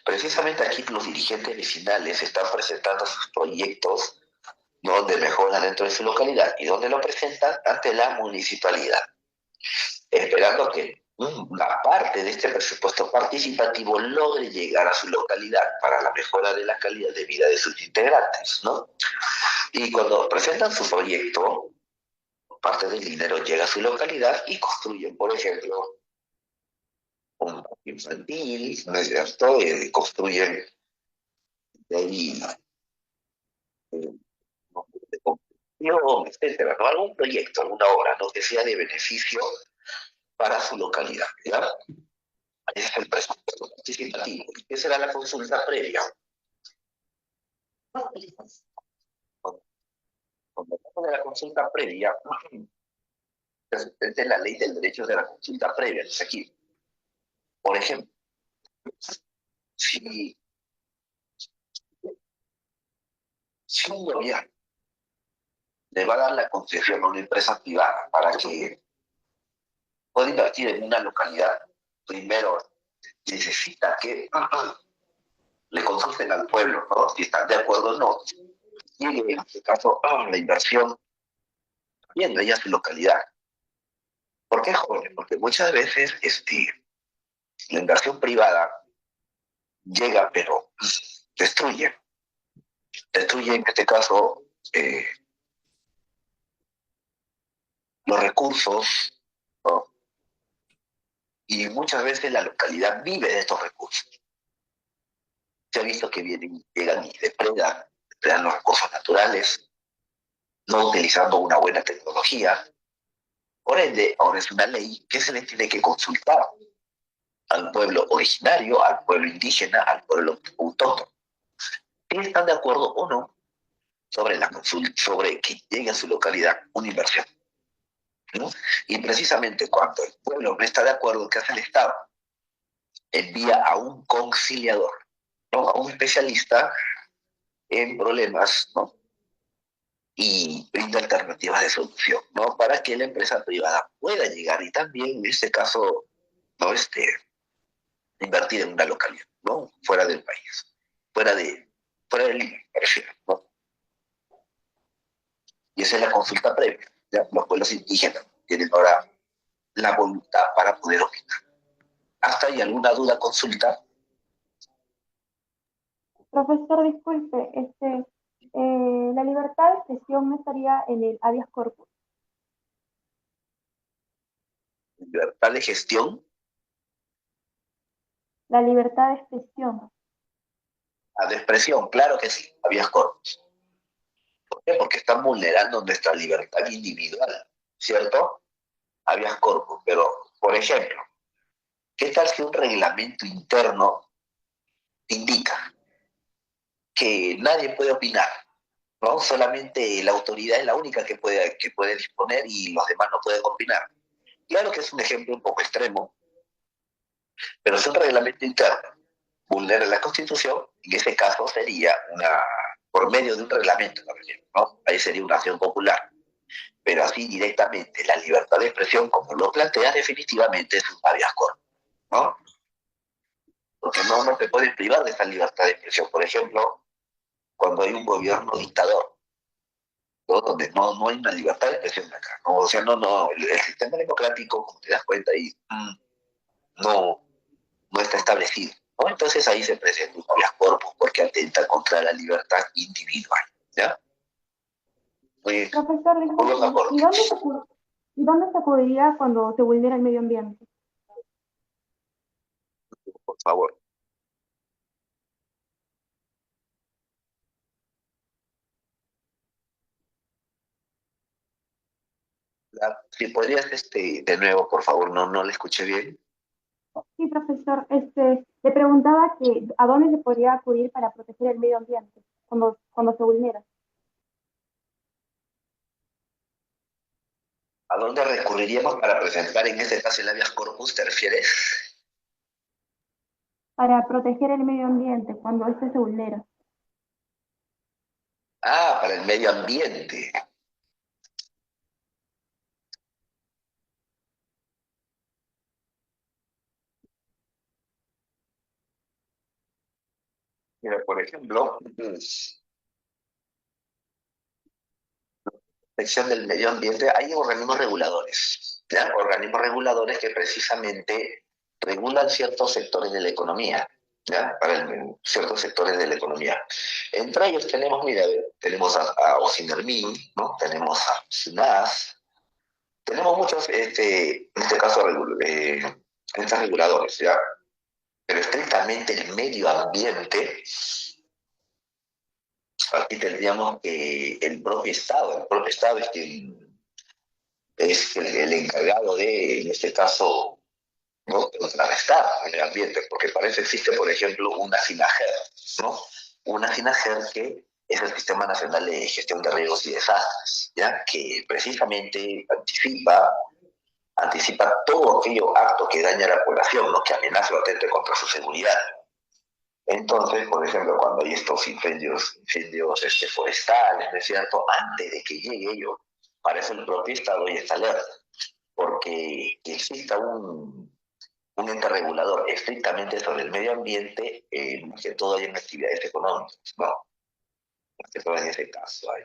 precisamente aquí los dirigentes vecinales están presentando sus proyectos donde mejoran dentro de su localidad y donde lo presentan ante la municipalidad, esperando que una parte de este presupuesto participativo logre llegar a su localidad para la mejora de la calidad de vida de sus integrantes, ¿no? Y cuando presentan su proyecto, parte del dinero llega a su localidad y construyen, por ejemplo, un parque infantil, ¿no es cierto? Construyen de ahí etcétera, ¿no? Algún proyecto, alguna obra, ¿no? Que sea de beneficio para su localidad, ¿ya? Ese es el presupuesto participativo. ¿Qué será la consulta previa? Cuando hablamos de la consulta previa, es la ley del derecho de la consulta previa, es aquí. Por ejemplo, si, si un gobierno le va a dar la concesión a una empresa privada para que pueda invertir en una localidad, primero necesita que le consulten al pueblo, ¿no? Si están de acuerdo o no. Llegue, en este caso, la inversión viendo ella su localidad. ¿Por qué, jóvenes? Porque muchas veces la inversión privada llega, pero destruye. Destruye, en este caso, los recursos, ¿no? Y muchas veces la localidad vive de estos recursos. Se ha visto que vienen, llegan y depredan los recursos naturales, no utilizando una buena tecnología. Por ende, ahora es una ley que se le tiene que consultar al pueblo originario, al pueblo indígena, al pueblo autóctono. Si están de acuerdo o no sobre la consulta, sobre que llegue a su localidad una inversión, ¿no? Y precisamente cuando el pueblo no está de acuerdo, ¿qué hace el Estado? Envía a un conciliador, ¿no? A un especialista en problemas, ¿no? Y brinda alternativas de solución, ¿no? Para que la empresa privada pueda llegar y también, en este caso, ¿no? Invertir en una localidad, ¿no? Fuera del país, fuera de, fuera del Lima, me refiero, ¿no? Y esa es la consulta previa, ¿ya? Los pueblos indígenas tienen ahora la voluntad para poder opinar. ¿Hasta ahí alguna duda, consulta? Profesor, disculpe, la libertad de expresión no estaría en el habeas corpus. Libertad de gestión, La libertad de expresión. de expresión, claro que sí, habeas corpus. ¿Por qué? Porque están vulnerando nuestra libertad individual, ¿cierto? Habeas corpus, pero, por ejemplo, ¿qué tal si un reglamento interno indica que nadie puede opinar, ¿no? Solamente la autoridad es la única que puede disponer y los demás no pueden opinar? Claro que es un ejemplo un poco extremo, pero es un reglamento interno. Vulnera la Constitución, en ese caso sería por medio de un reglamento, ¿no? Ahí sería una acción popular. Pero así directamente, la libertad de expresión, como lo plantea, definitivamente es un habeas corpus, ¿no? Porque no te pueden privar de esa libertad de expresión. Por ejemplo, cuando hay un gobierno dictador, ¿no? Donde no hay una libertad de expresión acá, ¿no? O sea, el sistema democrático, como te das cuenta ahí, no, no está establecido, ¿no? Entonces ahí se presenta un habeas corpus porque atenta contra la libertad individual, ¿ya? Muy, Profesor, muy buen disculpe, aporte. ¿y dónde se acudiría cuando se vulnera el medio ambiente? Por favor. Si podrías, de nuevo, por favor, no le escuché bien. Sí, profesor, le preguntaba que a dónde se podría acudir para proteger el medio ambiente cuando se vulnera. ¿A dónde recurriríamos para presentar en este caso el habeas corpus, te refieres? Para proteger el medio ambiente cuando este se vulnera. Para el medio ambiente. Mira, por ejemplo, sección del medio ambiente, hay organismos reguladores, ¿ya? Organismos reguladores que precisamente regulan ciertos sectores de la economía, ¿ya? Ciertos sectores de la economía. Entre ellos tenemos, mira, tenemos a Ocinermin, ¿no? Tenemos a SUNAS, tenemos muchos, en este caso, entes reguladores, ¿ya? Pero estrictamente el medio ambiente aquí tendríamos que el propio Estado es el encargado de, en este caso, ¿no?, contrarrestar el medio ambiente, porque para eso existe, por ejemplo, una SINAGER, ¿no? Una SINAGER que es el Sistema Nacional de Gestión de Riesgos y Desastres, ¿ya? Que precisamente anticipa todo aquello acto que daña a la población, ¿no?, que amenaza o atente contra su seguridad. Entonces, por ejemplo, cuando hay estos incendios forestales, ¿no es cierto?, antes de que llegue ello, para eso el propio Estado ya está alerta, porque que exista un ente regulador estrictamente sobre el medio ambiente, más que todo hay en actividades económicas, no, más que todo en ese caso hay.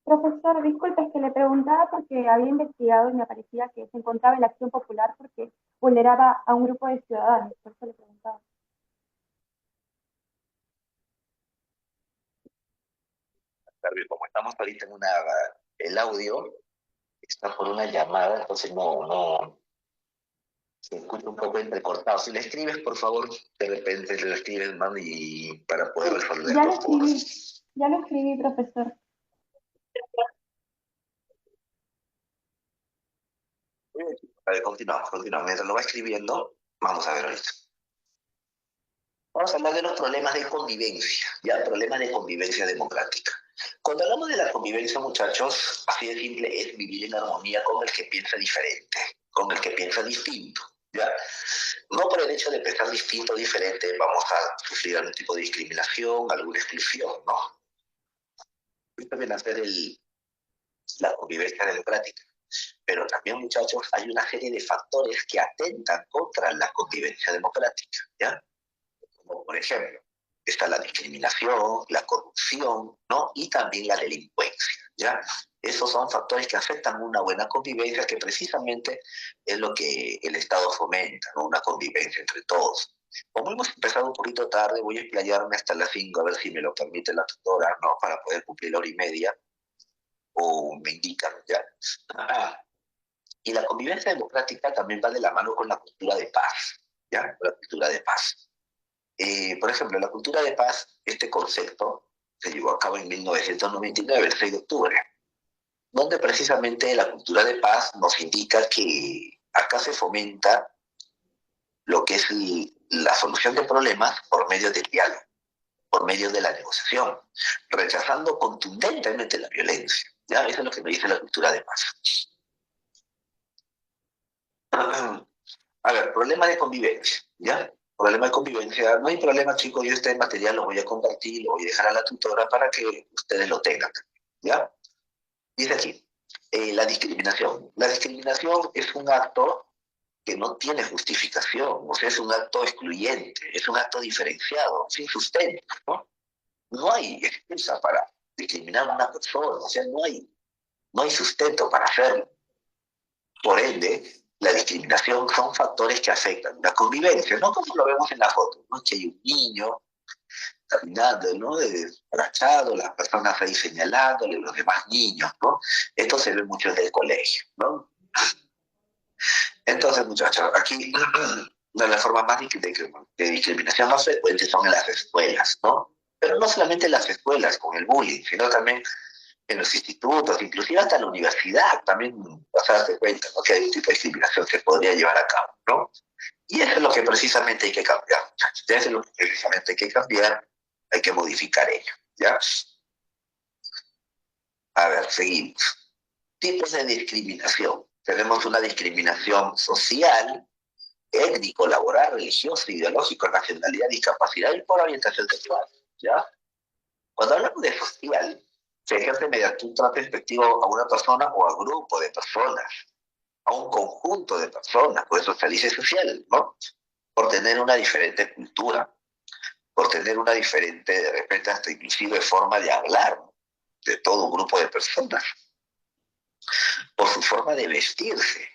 Profesor, disculpe, es que le preguntaba porque había investigado y me parecía que se encontraba en la acción popular porque vulneraba a un grupo de ciudadanos, por eso le preguntaba. Como estamos ahorita el audio está por una llamada, entonces no, se escucha un poco entrecortado. Si le escribes, por favor, de repente le escribes, man, y para poder resolverlo. Ya lo escribí, profesor. A ver, continuamos. Mientras lo va escribiendo, vamos a ver ahorita. Vamos a hablar de los problemas de convivencia, ya, problemas de convivencia democrática. Cuando hablamos de la convivencia, muchachos, así de simple, es vivir en armonía con el que piensa diferente, con el que piensa distinto, ya. No por el hecho de pensar distinto o diferente vamos a sufrir algún tipo de discriminación, alguna exclusión, no. Esto viene a ser la convivencia democrática. Pero también, muchachos, hay una serie de factores que atentan contra la convivencia democrática, ¿ya? Como por ejemplo, está la discriminación, la corrupción, ¿no? Y también la delincuencia, ¿ya? Esos son factores que afectan una buena convivencia, que precisamente es lo que el Estado fomenta, ¿no? Una convivencia entre todos. Como hemos empezado un poquito tarde, voy a explayarme hasta las 5, a ver si me lo permite la tutora, ¿no? Para poder cumplir la hora y media, o me indican, ¿ya? Y la convivencia democrática también va de la mano con la cultura de paz, ¿ya? La cultura de paz. Por ejemplo, la cultura de paz, este concepto se llevó a cabo en 1999, el 6 de octubre, donde precisamente la cultura de paz nos indica que acá se fomenta lo que es la solución de problemas por medio del diálogo, por medio de la negociación, rechazando contundentemente la violencia, ¿ya? Eso es lo que me dice la cultura de paz. A ver, problema de convivencia, ¿ya? Problema de convivencia, no hay problema, chicos, yo este material lo voy a compartir, lo voy a dejar a la tutora para que ustedes lo tengan, ¿ya? Dice aquí, la discriminación. La discriminación es un acto que no tiene justificación, o sea, es un acto excluyente, es un acto diferenciado, sin sustento, ¿no? No hay excusa para discriminar a una persona, o sea, no hay sustento para hacerlo. Por ende, la discriminación son factores que afectan la convivencia, no como lo vemos en la foto, ¿no? Que hay un niño caminando, ¿no? Agachado, las personas ahí señalándole, los demás niños, ¿no? Esto se ve mucho en el colegio, ¿no? Entonces, muchachos, aquí una de las formas más de discriminación más frecuentes son en las escuelas, ¿no? Pero no solamente en las escuelas con el bullying, sino también en los institutos, inclusive hasta en la universidad, también vas a darte cuenta, ¿no?, que hay un tipo de discriminación que podría llevar a cabo, ¿no? Y eso es lo que precisamente hay que cambiar, muchachos. Eso es lo que precisamente hay que cambiar, hay que modificar ello, ¿ya? A ver, seguimos. Tipos de discriminación. Tenemos una discriminación social, étnico, laboral, religioso, ideológico, nacionalidad, discapacidad y por orientación sexual, ¿ya? Cuando hablamos de social, se ejerce mediante un trato efectivo a una persona o a grupo de personas, a un conjunto de personas, por eso se dice social, ¿no? Por tener una diferente cultura, por tener una diferente, de repente hasta inclusive forma de hablar, ¿no?, de todo un grupo de personas, por su forma de vestirse.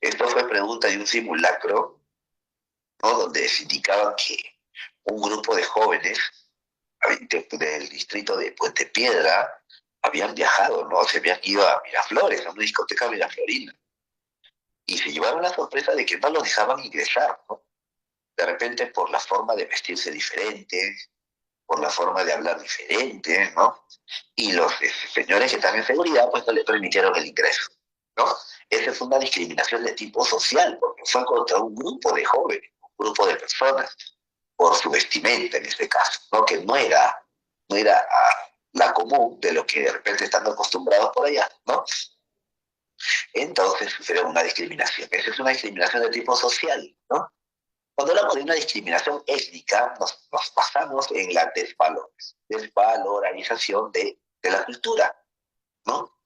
Esto fue pregunta de un simulacro, ¿no?, donde se indicaba que un grupo de jóvenes del distrito de Puente Piedra habían viajado, ¿no? Se habían ido a Miraflores, a una discoteca miraflorina. Y se llevaron la sorpresa de que no los dejaban ingresar, ¿no? de repente por la forma de vestirse diferente, por la forma de hablar diferente, ¿no? Y los señores que están en seguridad, pues no le permitieron el ingreso, ¿no? Esa es una discriminación de tipo social, porque fue contra un grupo de jóvenes, un grupo de personas, por su vestimenta en este caso, ¿no? Que no era la común de lo que de repente están acostumbrados por allá, ¿no? Entonces sucedió una discriminación. Esa es una discriminación de tipo social, ¿no? Cuando hablamos de una discriminación étnica, nos basamos en la desvalorización de la cultura, ¿no?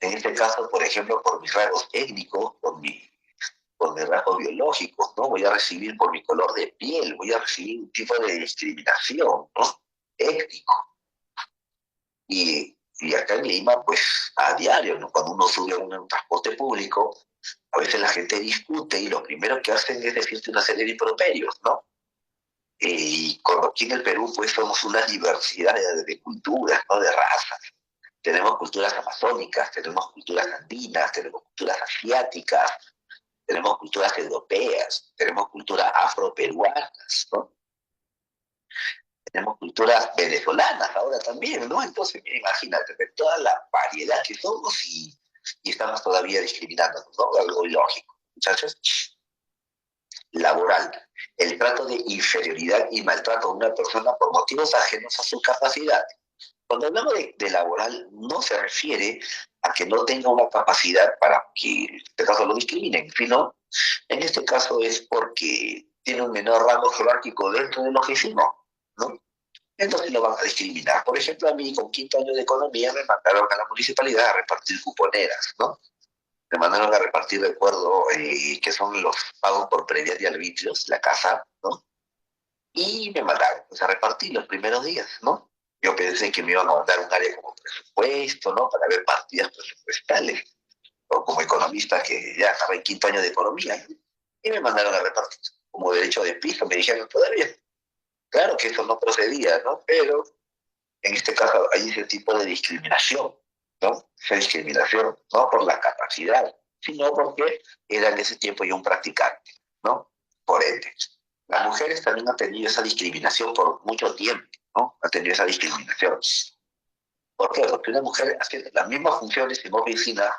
En este caso, por ejemplo, por mis rasgos étnicos, por mis rasgos biológicos, ¿no? Voy a recibir por mi color de piel, voy a recibir un tipo de discriminación, ¿no? Étnico. Y acá en Lima, pues a diario, ¿no? Cuando uno sube a un transporte público, a veces la gente discute y lo primero que hacen es decirte una serie de improperios, ¿no? Y como aquí en el Perú, pues somos una diversidad de culturas, ¿no? De razas. Tenemos culturas amazónicas, tenemos culturas andinas, tenemos culturas asiáticas, tenemos culturas europeas, tenemos culturas afroperuanas, ¿no? Tenemos culturas venezolanas ahora también, ¿no? Entonces, mira, imagínate, de toda la variedad que somos y estamos todavía discriminándonos, ¿no? Algo ilógico, muchachos. Laboral. El trato de inferioridad y maltrato a una persona por motivos ajenos a su capacidad. Cuando hablamos de laboral, no se refiere a que no tenga una capacidad para que, en este caso, lo discriminen, sino, en este caso es porque tiene un menor rango jerárquico dentro de la oficina, ¿no? Entonces lo van a discriminar. Por ejemplo, a mí, con quinto año de economía, me mandaron a la municipalidad a repartir cuponeras, ¿no? Me mandaron a repartir, recuerdo, que son los pagos por predial y arbitrios, la casa, ¿no? Y me mandaron pues, a repartir los primeros días, ¿no? Yo pensé que me iban a mandar un área como presupuesto, ¿no? Para ver partidas presupuestales, o como economista que ya estaba en quinto año de economía, ¿no? Y me mandaron a repartir. Como derecho de piso, me dijeron todavía. Claro que eso no procedía, ¿no? Pero en este caso hay ese tipo de discriminación, ¿no? Esa discriminación, no por la capacidad, sino porque era en ese tiempo yo un practicante, ¿no? Por ende. Las mujeres también han tenido esa discriminación por mucho tiempo, ¿no? Han tenido esa discriminación. ¿Por qué? Porque una mujer haciendo las mismas funciones en oficina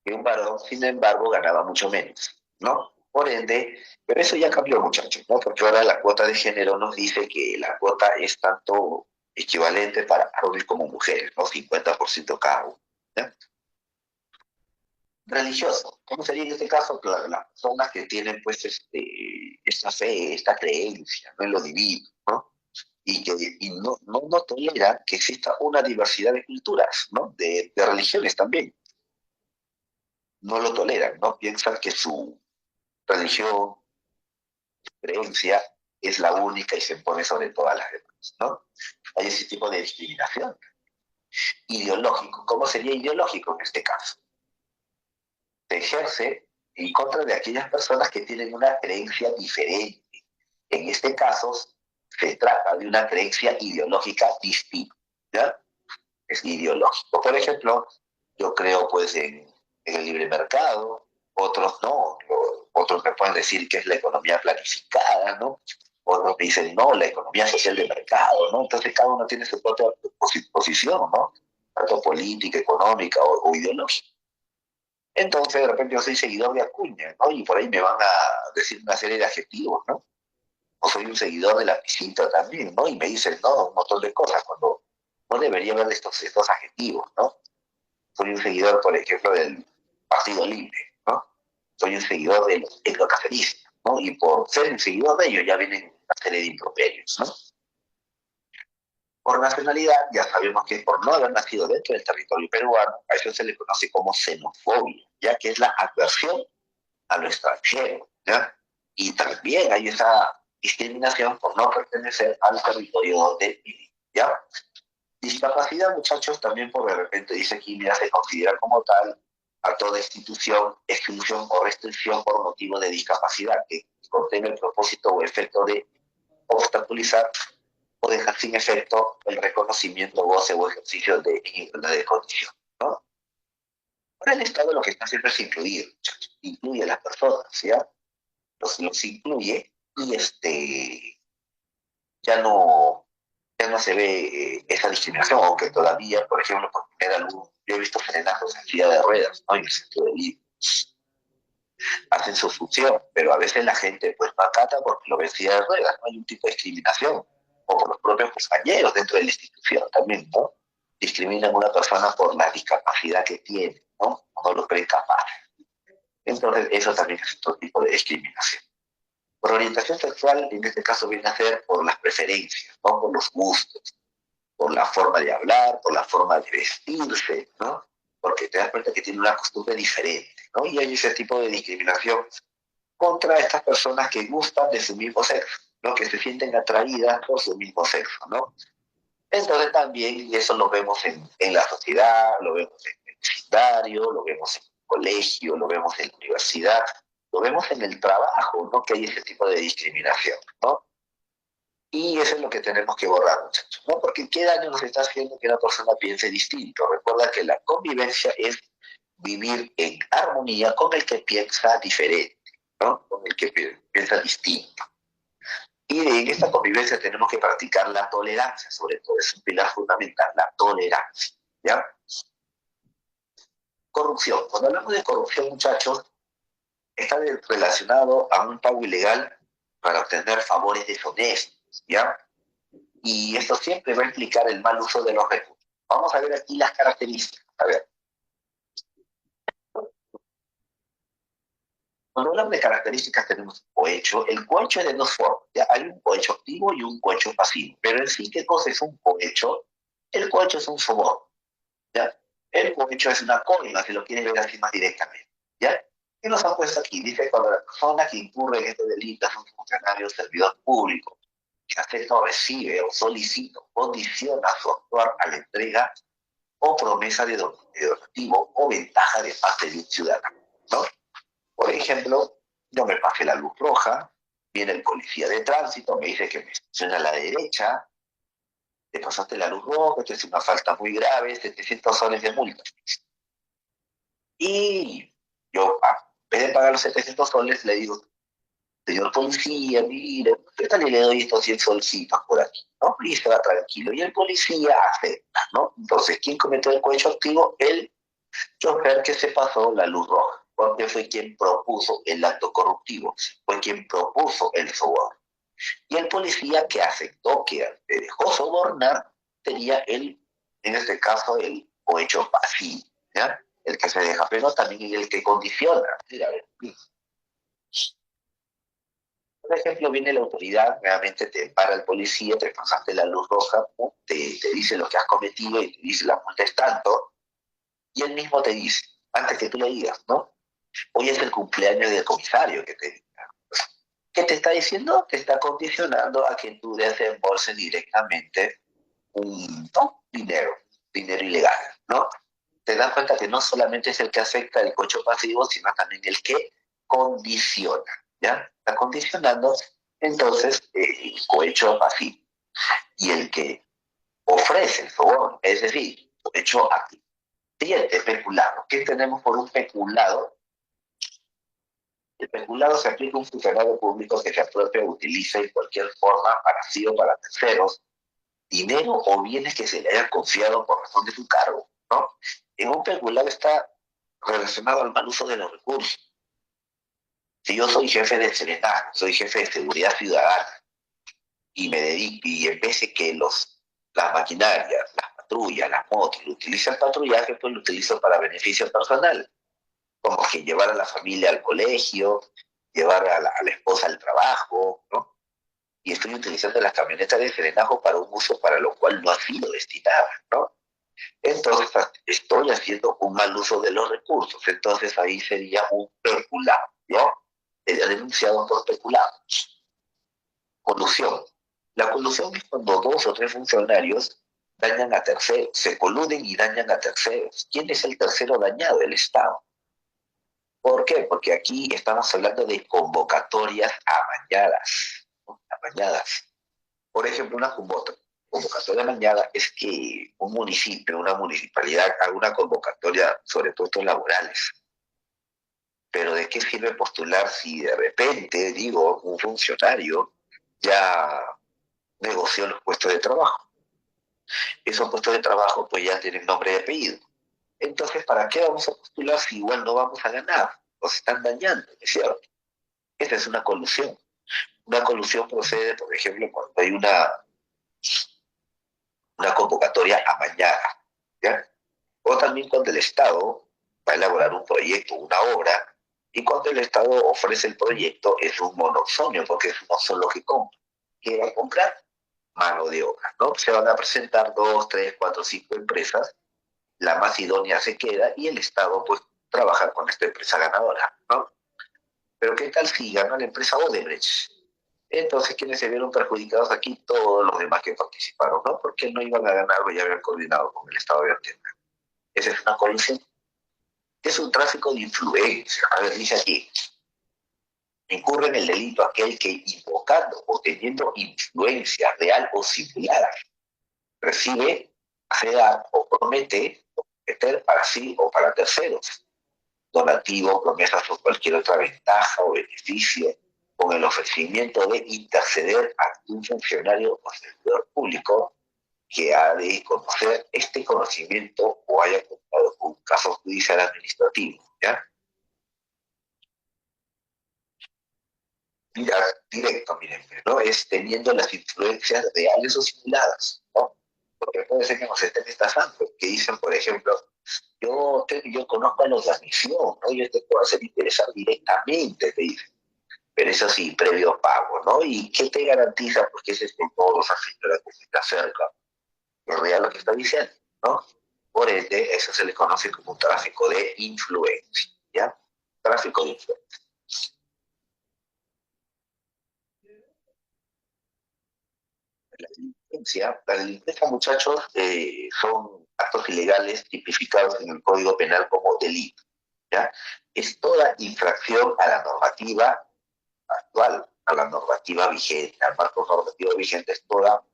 que un varón, sin embargo, ganaba mucho menos, ¿no? Por ende, pero eso ya cambió, muchachos, ¿no? Porque ahora la cuota de género nos dice que la cuota es tanto equivalente para varones como mujeres, ¿no? 50% cada uno. ¿Ya? Religioso. ¿Cómo sería en este caso? Claro, las personas que tienen, pues, esta fe, esta creencia, ¿no? En lo divino, ¿no? Y no toleran que exista una diversidad de culturas, ¿no? De religiones también. No lo toleran, ¿no? Piensan que su religión, creencia, es la única y se impone sobre todas las demás, ¿no? Hay ese tipo de discriminación. Ideológico. ¿Cómo sería ideológico en este caso? Se ejerce en contra de aquellas personas que tienen una creencia diferente. En este caso, se trata de una creencia ideológica distinta, ¿ya? Es ideológico. Por ejemplo, yo creo pues en el libre mercado, otros no, otros me pueden decir que es la economía planificada, ¿no? Otros me dicen, no, la economía social de mercado, ¿no? Entonces cada uno tiene su propia posición, ¿no? Tanto política, económica o ideológica. Entonces, de repente yo soy seguidor de Acuña, ¿no? Y por ahí me van a decir una serie de adjetivos, ¿no? O soy un seguidor de la pisita también, ¿no? Y me dicen, no, un montón de cosas, cuando no debería haber estos adjetivos, ¿no? Soy un seguidor, por ejemplo, del Partido Libre, ¿no? Soy un seguidor de los etnocaceristas, ¿no? Y por ser un seguidor de ellos ya vienen una serie de improperios, ¿no? Por nacionalidad, ya sabemos que por no haber nacido dentro del territorio peruano, a eso se le conoce como xenofobia, ya que es la adversión a lo extranjero, ¿ya? Y también hay esa discriminación por no pertenecer al territorio donde vive, ¿ya? Discapacidad, muchachos, también por de repente dice aquí, mira, se considera como tal a toda institución, exclusión o restricción por motivo de discapacidad que contenga el propósito o efecto de obstaculizar o dejar sin efecto el reconocimiento, goce o ejercicio de igualdad de condición, ¿no? Ahora el Estado lo que está haciendo es incluir, muchachos, incluye a las personas, ¿ya? Los incluye y ya no se ve esa discriminación, aunque todavía, por ejemplo, por tener yo he visto frenazos en silla de ruedas, ¿no? En el centro de Lima, hacen su función, pero a veces la gente pues no acata porque lo ve en silla de ruedas, no hay un tipo de discriminación, o por los propios compañeros dentro de la institución también, ¿no? Discriminan a una persona por la discapacidad que tiene, ¿no? O no lo creen capaz. Entonces, eso también es otro tipo de discriminación. Por orientación sexual, en este caso viene a ser por las preferencias, ¿no? Por los gustos, por la forma de hablar, por la forma de vestirse, ¿no? Porque te das cuenta que tiene una costumbre diferente, ¿no? Y hay ese tipo de discriminación contra estas personas que gustan de su mismo sexo, ¿no? Que se sienten atraídas por su mismo sexo, ¿no? Entonces también, y eso lo vemos en la sociedad, lo vemos en el vecindario, lo vemos en el colegio, lo vemos en la universidad, lo vemos en el trabajo, ¿no? Que hay ese tipo de discriminación, ¿no? Y eso es lo que tenemos que borrar, muchachos, ¿no? Porque qué daño nos está haciendo que una persona piense distinto. Recuerda que la convivencia es vivir en armonía con el que piensa diferente, ¿no? Con el que piensa distinto. Y en esta convivencia tenemos que practicar la tolerancia, sobre todo, es un pilar fundamental, la tolerancia, ¿ya? Corrupción. Cuando hablamos de corrupción, muchachos, está relacionado a un pago ilegal para obtener favores deshonestos, ¿ya? Y esto siempre va a implicar el mal uso de los recursos. Vamos a ver aquí las características. A ver, cuando hablamos de características tenemos cohecho. El cohecho es de dos formas. ¿Ya? Hay un cohecho activo y un cohecho pasivo. Pero en sí, ¿qué cosa es un cohecho? El cohecho es un soborno. ¿Ya? El cohecho es una coima, si lo quieres ver así más directamente. ¿Ya? ¿Qué nos han puesto aquí? Dice, cuando la persona que incurre en este delito es un funcionario o servidor público, que acepta o recibe o solicita o condiciona su actuar a la entrega o promesa de donativo o ventaja de parte de un ciudadano, ¿no? Por ejemplo, yo me pasé la luz roja, viene el policía de tránsito, me dice que me estacione a la derecha, te pasaste la luz roja, esto es una falta muy grave, 700 soles de multa. Y yo, en vez de pagar los 700 soles, le digo, señor policía, mire, ¿qué tal? Y le doy estos 100 solcitos por aquí, ¿no? Y se va tranquilo. Y el policía acepta, ¿no? Entonces, ¿quién cometió el cohecho activo? El chofer que se pasó la luz roja, porque fue quien propuso el acto corruptivo, fue quien propuso el soborno. Y el policía que aceptó, que te dejó sobornar, sería en este caso, el cohecho pasivo, ¿ya? El que se deja, pero también el que condiciona. Mira, a ver, por ejemplo, viene la autoridad, realmente te para el policía, te pasaste la luz roja, ¿no? te dice lo que has cometido y te dice la multa es tanto, y él mismo te dice, antes que tú le digas, ¿no? Hoy es el cumpleaños del comisario que te diga. ¿Qué te está diciendo? Te está condicionando a que tú desembolses directamente ¿no? dinero ilegal, ¿no? Te das cuenta que no solamente es el que afecta el cohecho pasivo, sino también el que condiciona, ¿ya? Está condicionando, entonces, el cohecho pasivo. Y el que ofrece el soborno, es decir, cohecho activo. Siguiente, peculado. ¿Qué tenemos por un peculado? El peculado se aplica a un funcionario público que se apropia o utiliza en cualquier forma para sí o para terceros dinero o bienes que se le hayan confiado por razón de su cargo, ¿no? En un peculado está relacionado al mal uso de los recursos. Si yo soy jefe de Serenata, soy jefe de seguridad ciudadana y me dedico, y en vez de que las maquinarias, las patrullas, las motos, lo utilizo el patrullaje, pues lo utilizo para beneficio personal, como que llevar a la familia al colegio, llevar a la esposa al trabajo, ¿no? Y estoy utilizando las camionetas de frenajo para un uso para lo cual no ha sido destinada, ¿no? Entonces estoy haciendo un mal uso de los recursos, entonces ahí sería un peculado, ¿no? Denunciado por peculado. Colusión. La colusión es cuando dos o tres funcionarios dañan a terceros, se coluden y dañan a terceros. ¿Quién es el tercero dañado? El Estado. ¿Por qué? Porque aquí estamos hablando de convocatorias amañadas, ¿no? Amañadas. Por ejemplo, una convocatoria amañada es que un municipio, una municipalidad haga una convocatoria sobre puestos laborales, Pero ¿de qué sirve postular si de repente, digo, un funcionario ya negoció los puestos de trabajo? Esos puestos de trabajo pues ya tienen nombre y apellido. Entonces, ¿para qué vamos a postular si igual no vamos a ganar? Nos están dañando, ¿no es cierto? Esta es una colusión. Una colusión procede, por ejemplo, cuando hay una convocatoria amañada, ¿ya? O también cuando el Estado va a elaborar un proyecto, una obra, y cuando el Estado ofrece el proyecto es un monoxonio, porque es uno solo que compra. ¿Qué va a comprar? Mano de obra, ¿no? Se van a presentar 2, 3, 4, 5 empresas, la más idónea se queda y el Estado pues trabaja con esta empresa ganadora, ¿no? Pero ¿qué tal si gana la empresa Odebrecht? Entonces, ¿quiénes se vieron perjudicados aquí? Todos los demás que participaron, ¿no? Porque no iban a ganar o ya habían coordinado con el Estado de Hacienda. Esa es una colusión. Es un tráfico de influencia. A ver, dice aquí, incurre en el delito aquel que invocando o teniendo influencia real o similar recibe, hace dar o promete meter para sí o para terceros donativo, promesas o cualquier otra ventaja o beneficio con el ofrecimiento de interceder ante un funcionario o servidor público que ha de conocer este conocimiento o haya contado con un caso judicial administrativo, ¿ya? Mira, directo, miren, ¿no? Es teniendo las influencias reales o simuladas, ¿no? Porque puede ser que nos estén estafando, que dicen, por ejemplo, yo conozco a los de admisión, ¿no? Yo te puedo hacer interesar directamente, te dicen. Pero eso sí, previo pago, ¿no? ¿Y qué te garantiza? Pues que ese es todos los afectos que está cerca. Es real lo que está diciendo, ¿no? Por ende, eso se le conoce como un tráfico de influencia, ¿ya? Tráfico de influencia. La delincuencia, muchachos, son actos ilegales tipificados en el Código Penal como delito, ¿ya? Es toda infracción a la normativa actual, a la normativa vigente, al marco normativo vigente, es toda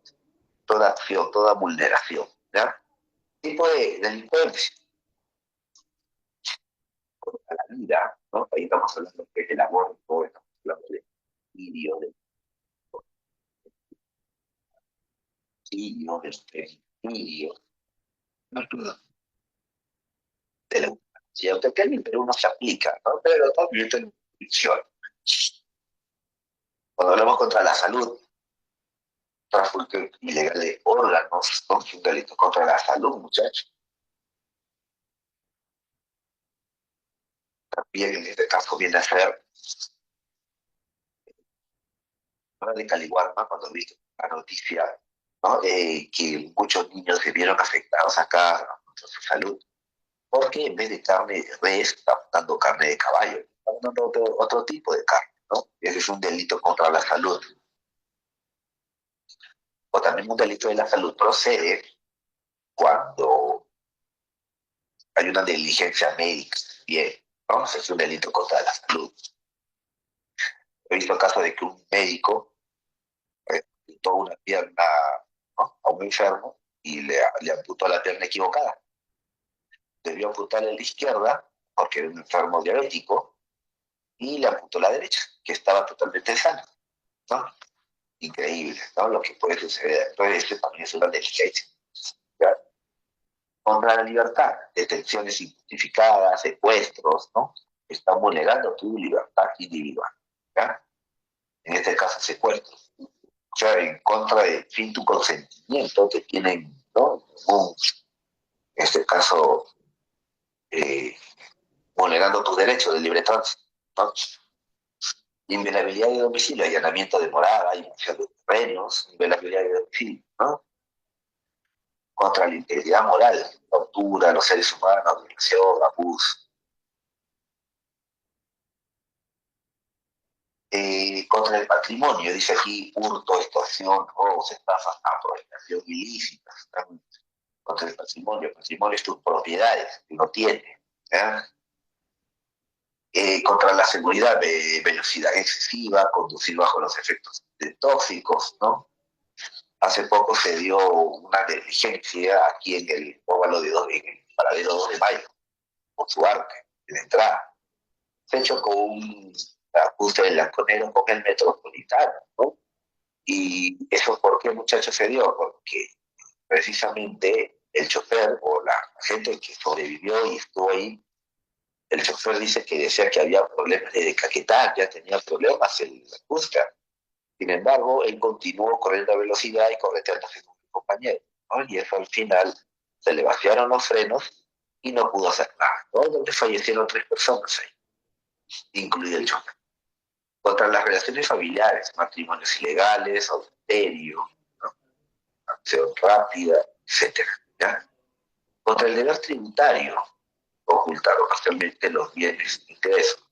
acción, toda vulneración, ¿ya? Tipo de delincuencia contra la vida, ¿no? Ahí estamos hablando del aborto, estamos hablando del suicidio, del femicidio, ¿no? De la eutanasia, aunque aquí en el Perú no se aplica, ¿no? Pero también tiene jurisdicción. Cuando hablamos contra la salud, tráfico ilegal de órganos, ¿no? Es un delito contra la salud, muchachos. También en este caso viene a ser de Caliwarma cuando vi la noticia, ¿no? Que muchos niños se vieron afectados acá contra su salud, porque en vez de carne de res, están dando carne de caballo, están dando otro tipo de carne, ¿no? Ese es un delito contra la salud. O también un delito de la salud procede cuando hay una negligencia médica, bien, ¿no? Ese es un delito contra la salud. He visto casos de que un médico amputó una pierna, ¿no? A un enfermo y le amputó la pierna equivocada. Debió amputarle la izquierda porque era un enfermo diabético y le amputó la derecha, que estaba totalmente sana, ¿no? Increíble, ¿no? Lo que puede suceder. Entonces, eso también es una negligencia. ¿Ya? Contra la libertad, detenciones injustificadas, secuestros, ¿no? Están vulnerando tu libertad individual, ¿ya? En este caso, secuestros. O sea, en contra de sin tu consentimiento que tienen, ¿no? En este caso, eh, vulnerando tus derechos de libre tránsito, ¿no? Inviolabilidad de domicilio, allanamiento de morada, invasión de terrenos, inviolabilidad de domicilio, ¿no? Contra la integridad moral, tortura a los seres humanos, violación, abuso. Contra el patrimonio, dice aquí, hurto, extorsión, robos, estafas, apropiación ilícita. Contra el patrimonio es tus propiedades, que no tiene. ¿Ya? Contra la seguridad de velocidad excesiva, conducir bajo los efectos de tóxicos, ¿no? Hace poco se dio una negligencia aquí en el óvalo en el paradero 2 de Mayo, con su arte, en la entrada. se chocó un ajuste del Lanconero con el Metropolitano, ¿no? Y eso, ¿por qué, muchachos, se dio? Porque precisamente el chofer o la gente que sobrevivió y estuvo ahí, el chofer dice que decía que había problemas de Caquetá, ya tenía problemas en la búsqueda. Sin embargo, él continuó corriendo a velocidad y correteándose con su compañero, ¿no? Y eso al final se le vaciaron los frenos y no pudo hacer nada, ¿no? Donde fallecieron 3 personas ahí, incluido el chofer. Contra las relaciones familiares, matrimonios ilegales, adulterio, ¿no? Acción rápida, etcétera, ¿ya? Contra el deber tributario, ocultaron parcialmente los bienes, ingresos,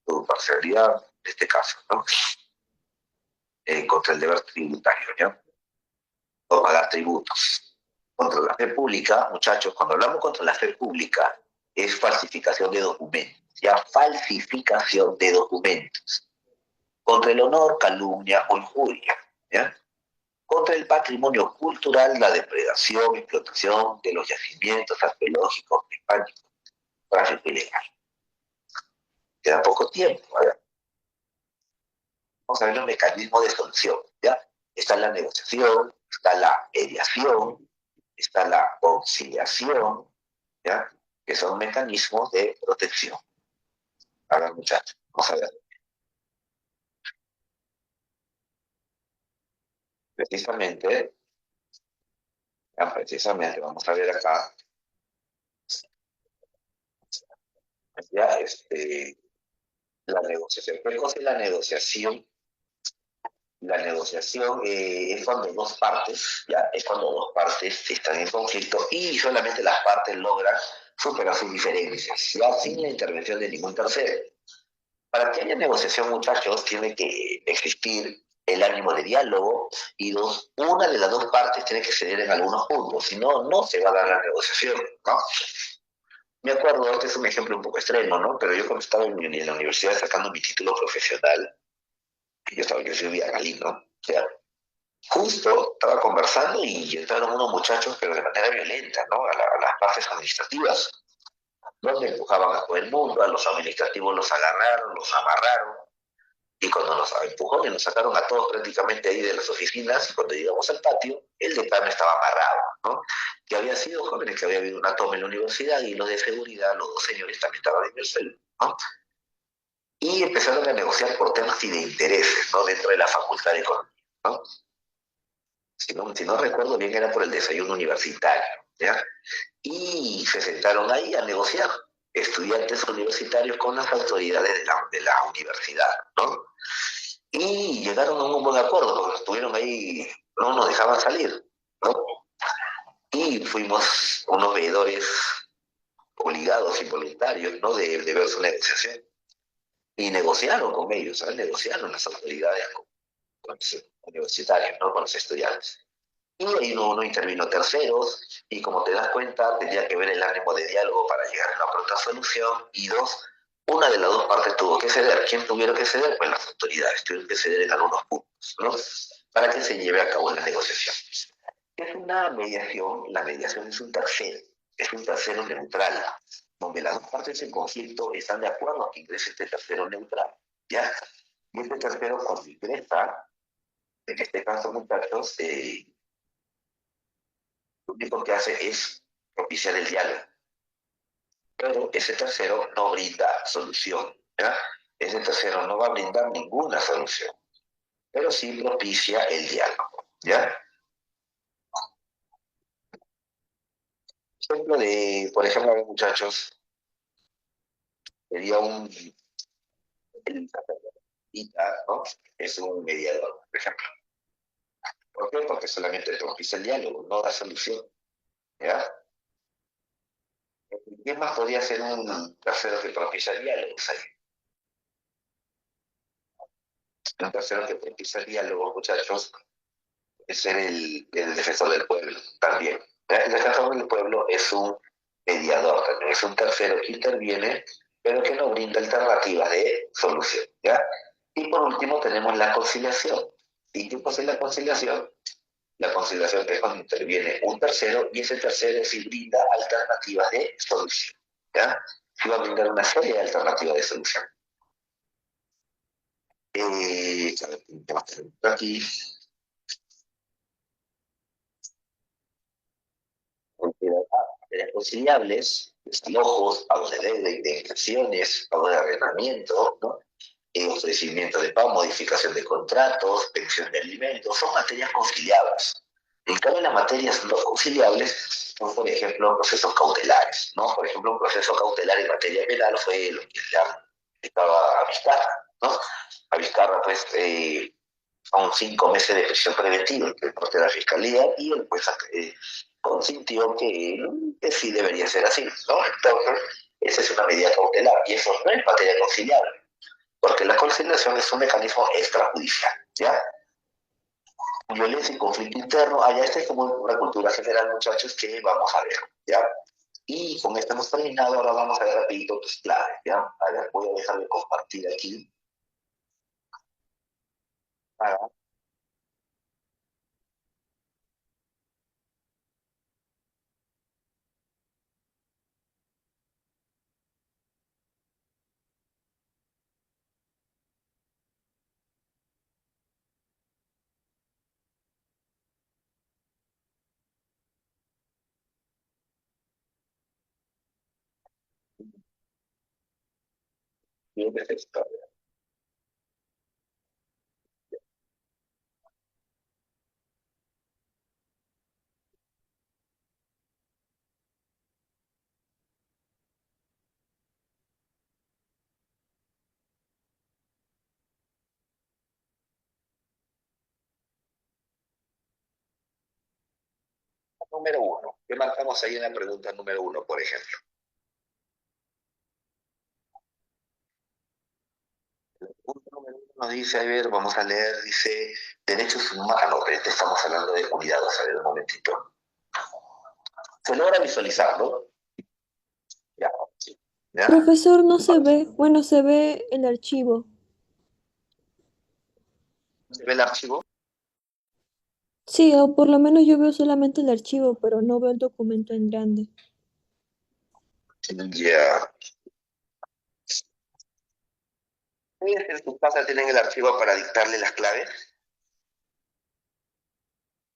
su parcialidad, en este caso, ¿no? Contra el deber tributario, ¿ya? O pagar tributos. Contra la fe pública, muchachos, cuando hablamos contra la fe pública, es falsificación de documentos, ya, falsificación de documentos. Contra el honor, calumnia o injuria, ¿ya? Contra el patrimonio cultural, la depredación, explotación de los yacimientos arqueológicos, mecánicos, tráfico ilegal. Queda poco tiempo, ¿verdad? Vamos a ver los mecanismos de solución, ¿ya? Está la negociación, está la mediación, está la conciliación, ¿ya? Que son mecanismos de protección. Ahora, muchachos, vamos a ver. Precisamente, vamos a ver acá, ya, la negociación. ¿Qué cosa es la negociación? La negociación es cuando dos partes, ya, es cuando dos partes están en conflicto y solamente las partes logran superar sus diferencias, ya sin la intervención de ningún tercero. Para que haya negociación, muchachos, tiene que existir el ánimo de diálogo y una de las dos partes tiene que ceder en algunos puntos, si no, no se va a dar la negociación, ¿no? Me acuerdo, este es un ejemplo un poco extremo, ¿no? Pero yo cuando estaba en la universidad sacando mi título profesional, yo vivía en Galí, ¿no? O sea, justo estaba conversando y entraron unos muchachos, pero de manera violenta, ¿no? A las partes administrativas, donde empujaban a todo el mundo, a los administrativos los agarraron, los amarraron, y cuando nos empujaron y nos sacaron a todos prácticamente ahí de las oficinas, y cuando llegamos al patio, el decano estaba amarrado, ¿no? Que había sido jóvenes, que había habido una toma en la universidad, y los de seguridad, los dos señores también estaban en el suelo, ¿no? Y empezaron a negociar por temas y de intereses, ¿no? Dentro de la Facultad de Economía, ¿no? Si no recuerdo bien, era por el desayuno universitario, ¿ya? Y se sentaron ahí a negociar, estudiantes universitarios con las autoridades de la universidad, ¿no? Y llegaron a un buen acuerdo, porque estuvieron ahí, no nos dejaban salir, ¿no? Y fuimos unos veedores obligados y voluntarios, ¿no? De ver su negociación. Y negociaron con ellos, ¿sabes? Negociaron las autoridades con los universitarios, ¿no? Con los estudiantes. Y ahí no intervino terceros, y como te das cuenta, tenía que ver el ánimo de diálogo para llegar a una pronta solución, y una de las dos partes tuvo que ceder. ¿Quién tuvieron que ceder? Pues las autoridades tuvieron que ceder en algunos puntos, ¿no? Para que se lleve a cabo la negociación. ¿Qué es una mediación? La mediación es un tercero neutral, donde las dos partes en conflicto están de acuerdo a que ingrese este tercero neutral, ¿ya? Y este tercero, cuando ingresa, en este caso, muchachos, lo único que hace es propiciar el diálogo. Pero ese tercero no brinda solución, ¿ya? Ese tercero no va a brindar ninguna solución, pero sí propicia el diálogo, ¿ya? Ejemplo por ejemplo, muchachos, sería el ¿no? Es un mediador, por ejemplo. ¿Por qué? Porque solamente propicia el diálogo, no da solución, ¿ya? ¿Qué más podría ser un tercero que propicia el diálogo? Un tercero que propicia el diálogo, muchachos, es ser el defensor del pueblo también. El defensor del pueblo es un mediador también, es un tercero que interviene, pero que no brinda alternativas de solución, ¿ya? Y por último tenemos la conciliación. ¿Y qué cosa es la conciliación? La conciliación es cuando interviene un tercero y ese tercero sí brinda alternativas de solución, ¿ya? y va a brindar una serie de alternativas de solución. A ver, ¿qué más tenemos por aquí? Materias conciliables, desalojos, pagos de deuda, indemnizaciones, pago de arrendamiento, ¿no? Ofrecimiento de pago, modificación de contratos, pensión de alimentos, son materias conciliables. En cambio, las materias no conciliables son, por ejemplo, procesos cautelares, ¿no? Por ejemplo, un proceso cautelar en materia penal fue lo que ya estaba a Vizcarra, ¿no? A Vizcarra, pues, son 5 meses de prisión preventiva que parte de la fiscalía y el juez consintió que sí debería ser así, ¿no? Entonces, esa es una medida cautelar y eso no es materia conciliable, porque la conciliación es un mecanismo extrajudicial, ¿ya? Violencia y conflicto interno, allá esta es como una cultura general, muchachos, que vamos a ver, ¿ya? Y con esto hemos terminado, ahora vamos a ver rapidito tus claves, ¿ya? A ver, voy a dejar de compartir aquí. Ah, bien, perfecto. Número uno. ¿Qué marcamos ahí en la pregunta número uno, por ejemplo? El punto número uno nos dice, a ver, vamos a leer, dice, derechos humanos, pero este estamos hablando de unidad, a ver, un momentito. ¿Se logra visualizarlo? Ya, sí. ¿Ya? Profesor, no se ve. Bueno, se ve el archivo. ¿Se ve el archivo? Sí, o por lo menos yo veo solamente el archivo, pero no veo el documento en grande. Ya. ¿Ustedes en su casa tienen el archivo para dictarle las claves?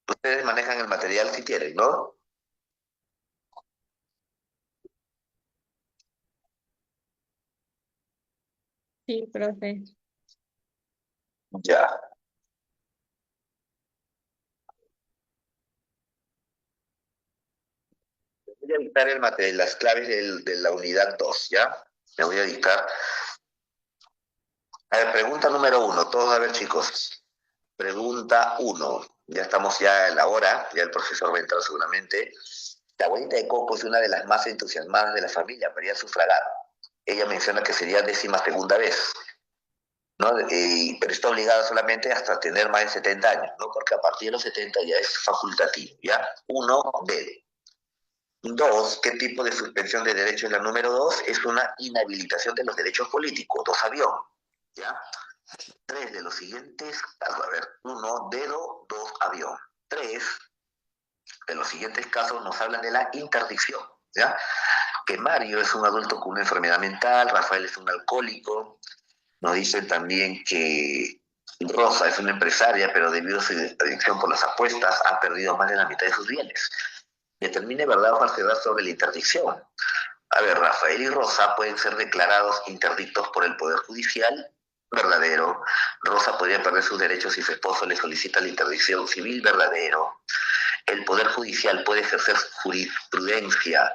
Ustedes manejan el material si quieren, ¿no? Sí, profe. Ya. Voy a dictar el material, las claves de la unidad 2, ¿ya? Me voy a dictar. A ver, pregunta número uno. Todos a ver, chicos. Pregunta uno. Ya estamos ya en la hora, ya el profesor va a entrar seguramente. La abuelita de Coco es una de las más entusiasmadas de la familia, María sufragada. Ella menciona que sería 12ª vez, ¿no? Pero está obligada solamente hasta tener más de 70 años, ¿no? Porque a partir de los 70 ya es facultativo, ¿ya? Uno, D. Dos, ¿qué tipo de suspensión de derechos es la número dos? Es una inhabilitación de los derechos políticos. Dos, avión, ¿ya? Tres de los siguientes, a ver, uno, dedo, dos, avión. Tres de los siguientes casos nos hablan de la interdicción, ¿ya? Que Mario es un adulto con una enfermedad mental, Rafael es un alcohólico, nos dicen también que Rosa es una empresaria, pero debido a su adicción por las apuestas ha perdido más de la mitad de sus bienes. Determine verdad o falsedad sobre la interdicción. A ver, Rafael y Rosa pueden ser declarados interdictos por el Poder Judicial. Verdadero. Rosa podría perder sus derechos si su esposo le solicita la interdicción civil. Verdadero. El Poder Judicial puede ejercer jurisprudencia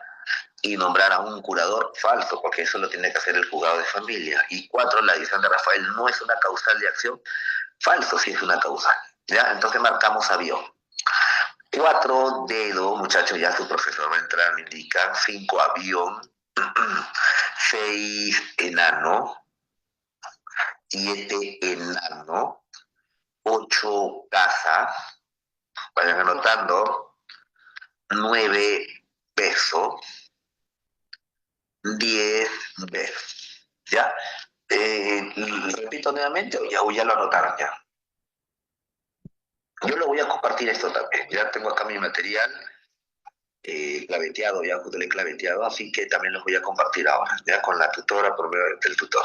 y nombrar a un curador. Falso, porque eso lo tiene que hacer el juzgado de familia. Y cuatro, la decisión de Rafael no es una causal de acción. Falso, sí es una causal. ¿Ya? Entonces marcamos avión. Cuatro, dedo, muchachos, ya su profesor va a entrar, me indican. Cinco, avión. Seis, enano. Siete, enano. Ocho, casa. Vayan anotando. Nueve, peso. 10 veces. ¿Ya? Repito nuevamente o ya lo anotaron ya. Yo lo voy a compartir esto también. Ya tengo acá mi material. claveteado, ya Moodle claveteado, así que también los voy a compartir ahora, ya con la tutora por medio del tutor.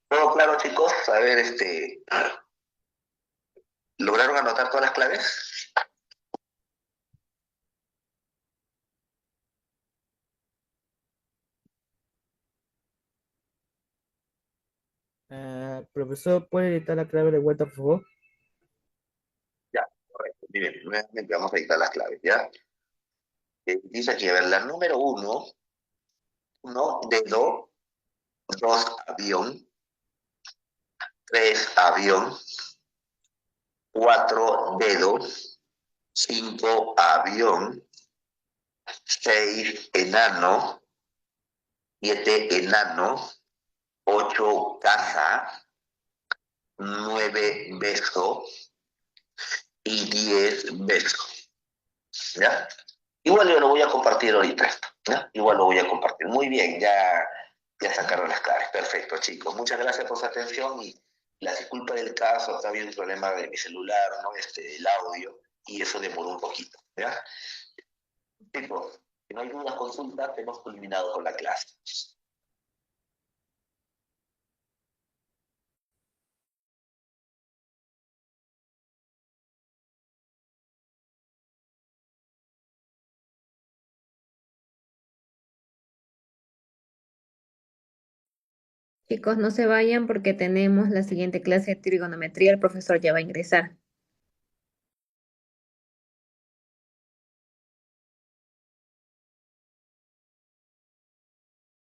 ¿Todo claro, chicos? A ver, ¿lograron anotar todas las claves? Profesor, ¿puede editar la clave de vuelta, por favor? Ya, correcto. Miren, nuevamente vamos a editar las claves, ¿ya? Dice aquí, a ver, la número uno, dedo, dos, avión, tres, avión, cuatro, dedo, cinco, avión, seis, enano, siete, enano, ocho, casa, nueve, beso y 10, beso, ¿ya? Igual yo lo voy a compartir ahorita esto, ¿ya? Igual lo voy a compartir. Muy bien, ya sacaron las claves. Perfecto, chicos. Muchas gracias por su atención y la disculpa del caso, está habiendo un problema de mi celular, ¿no? El audio, y eso demoró un poquito, ¿ya? Chicos, si no hay dudas, consultas, hemos culminado con la clase. Chicos, no se vayan porque tenemos la siguiente clase de trigonometría. El profesor ya va a ingresar.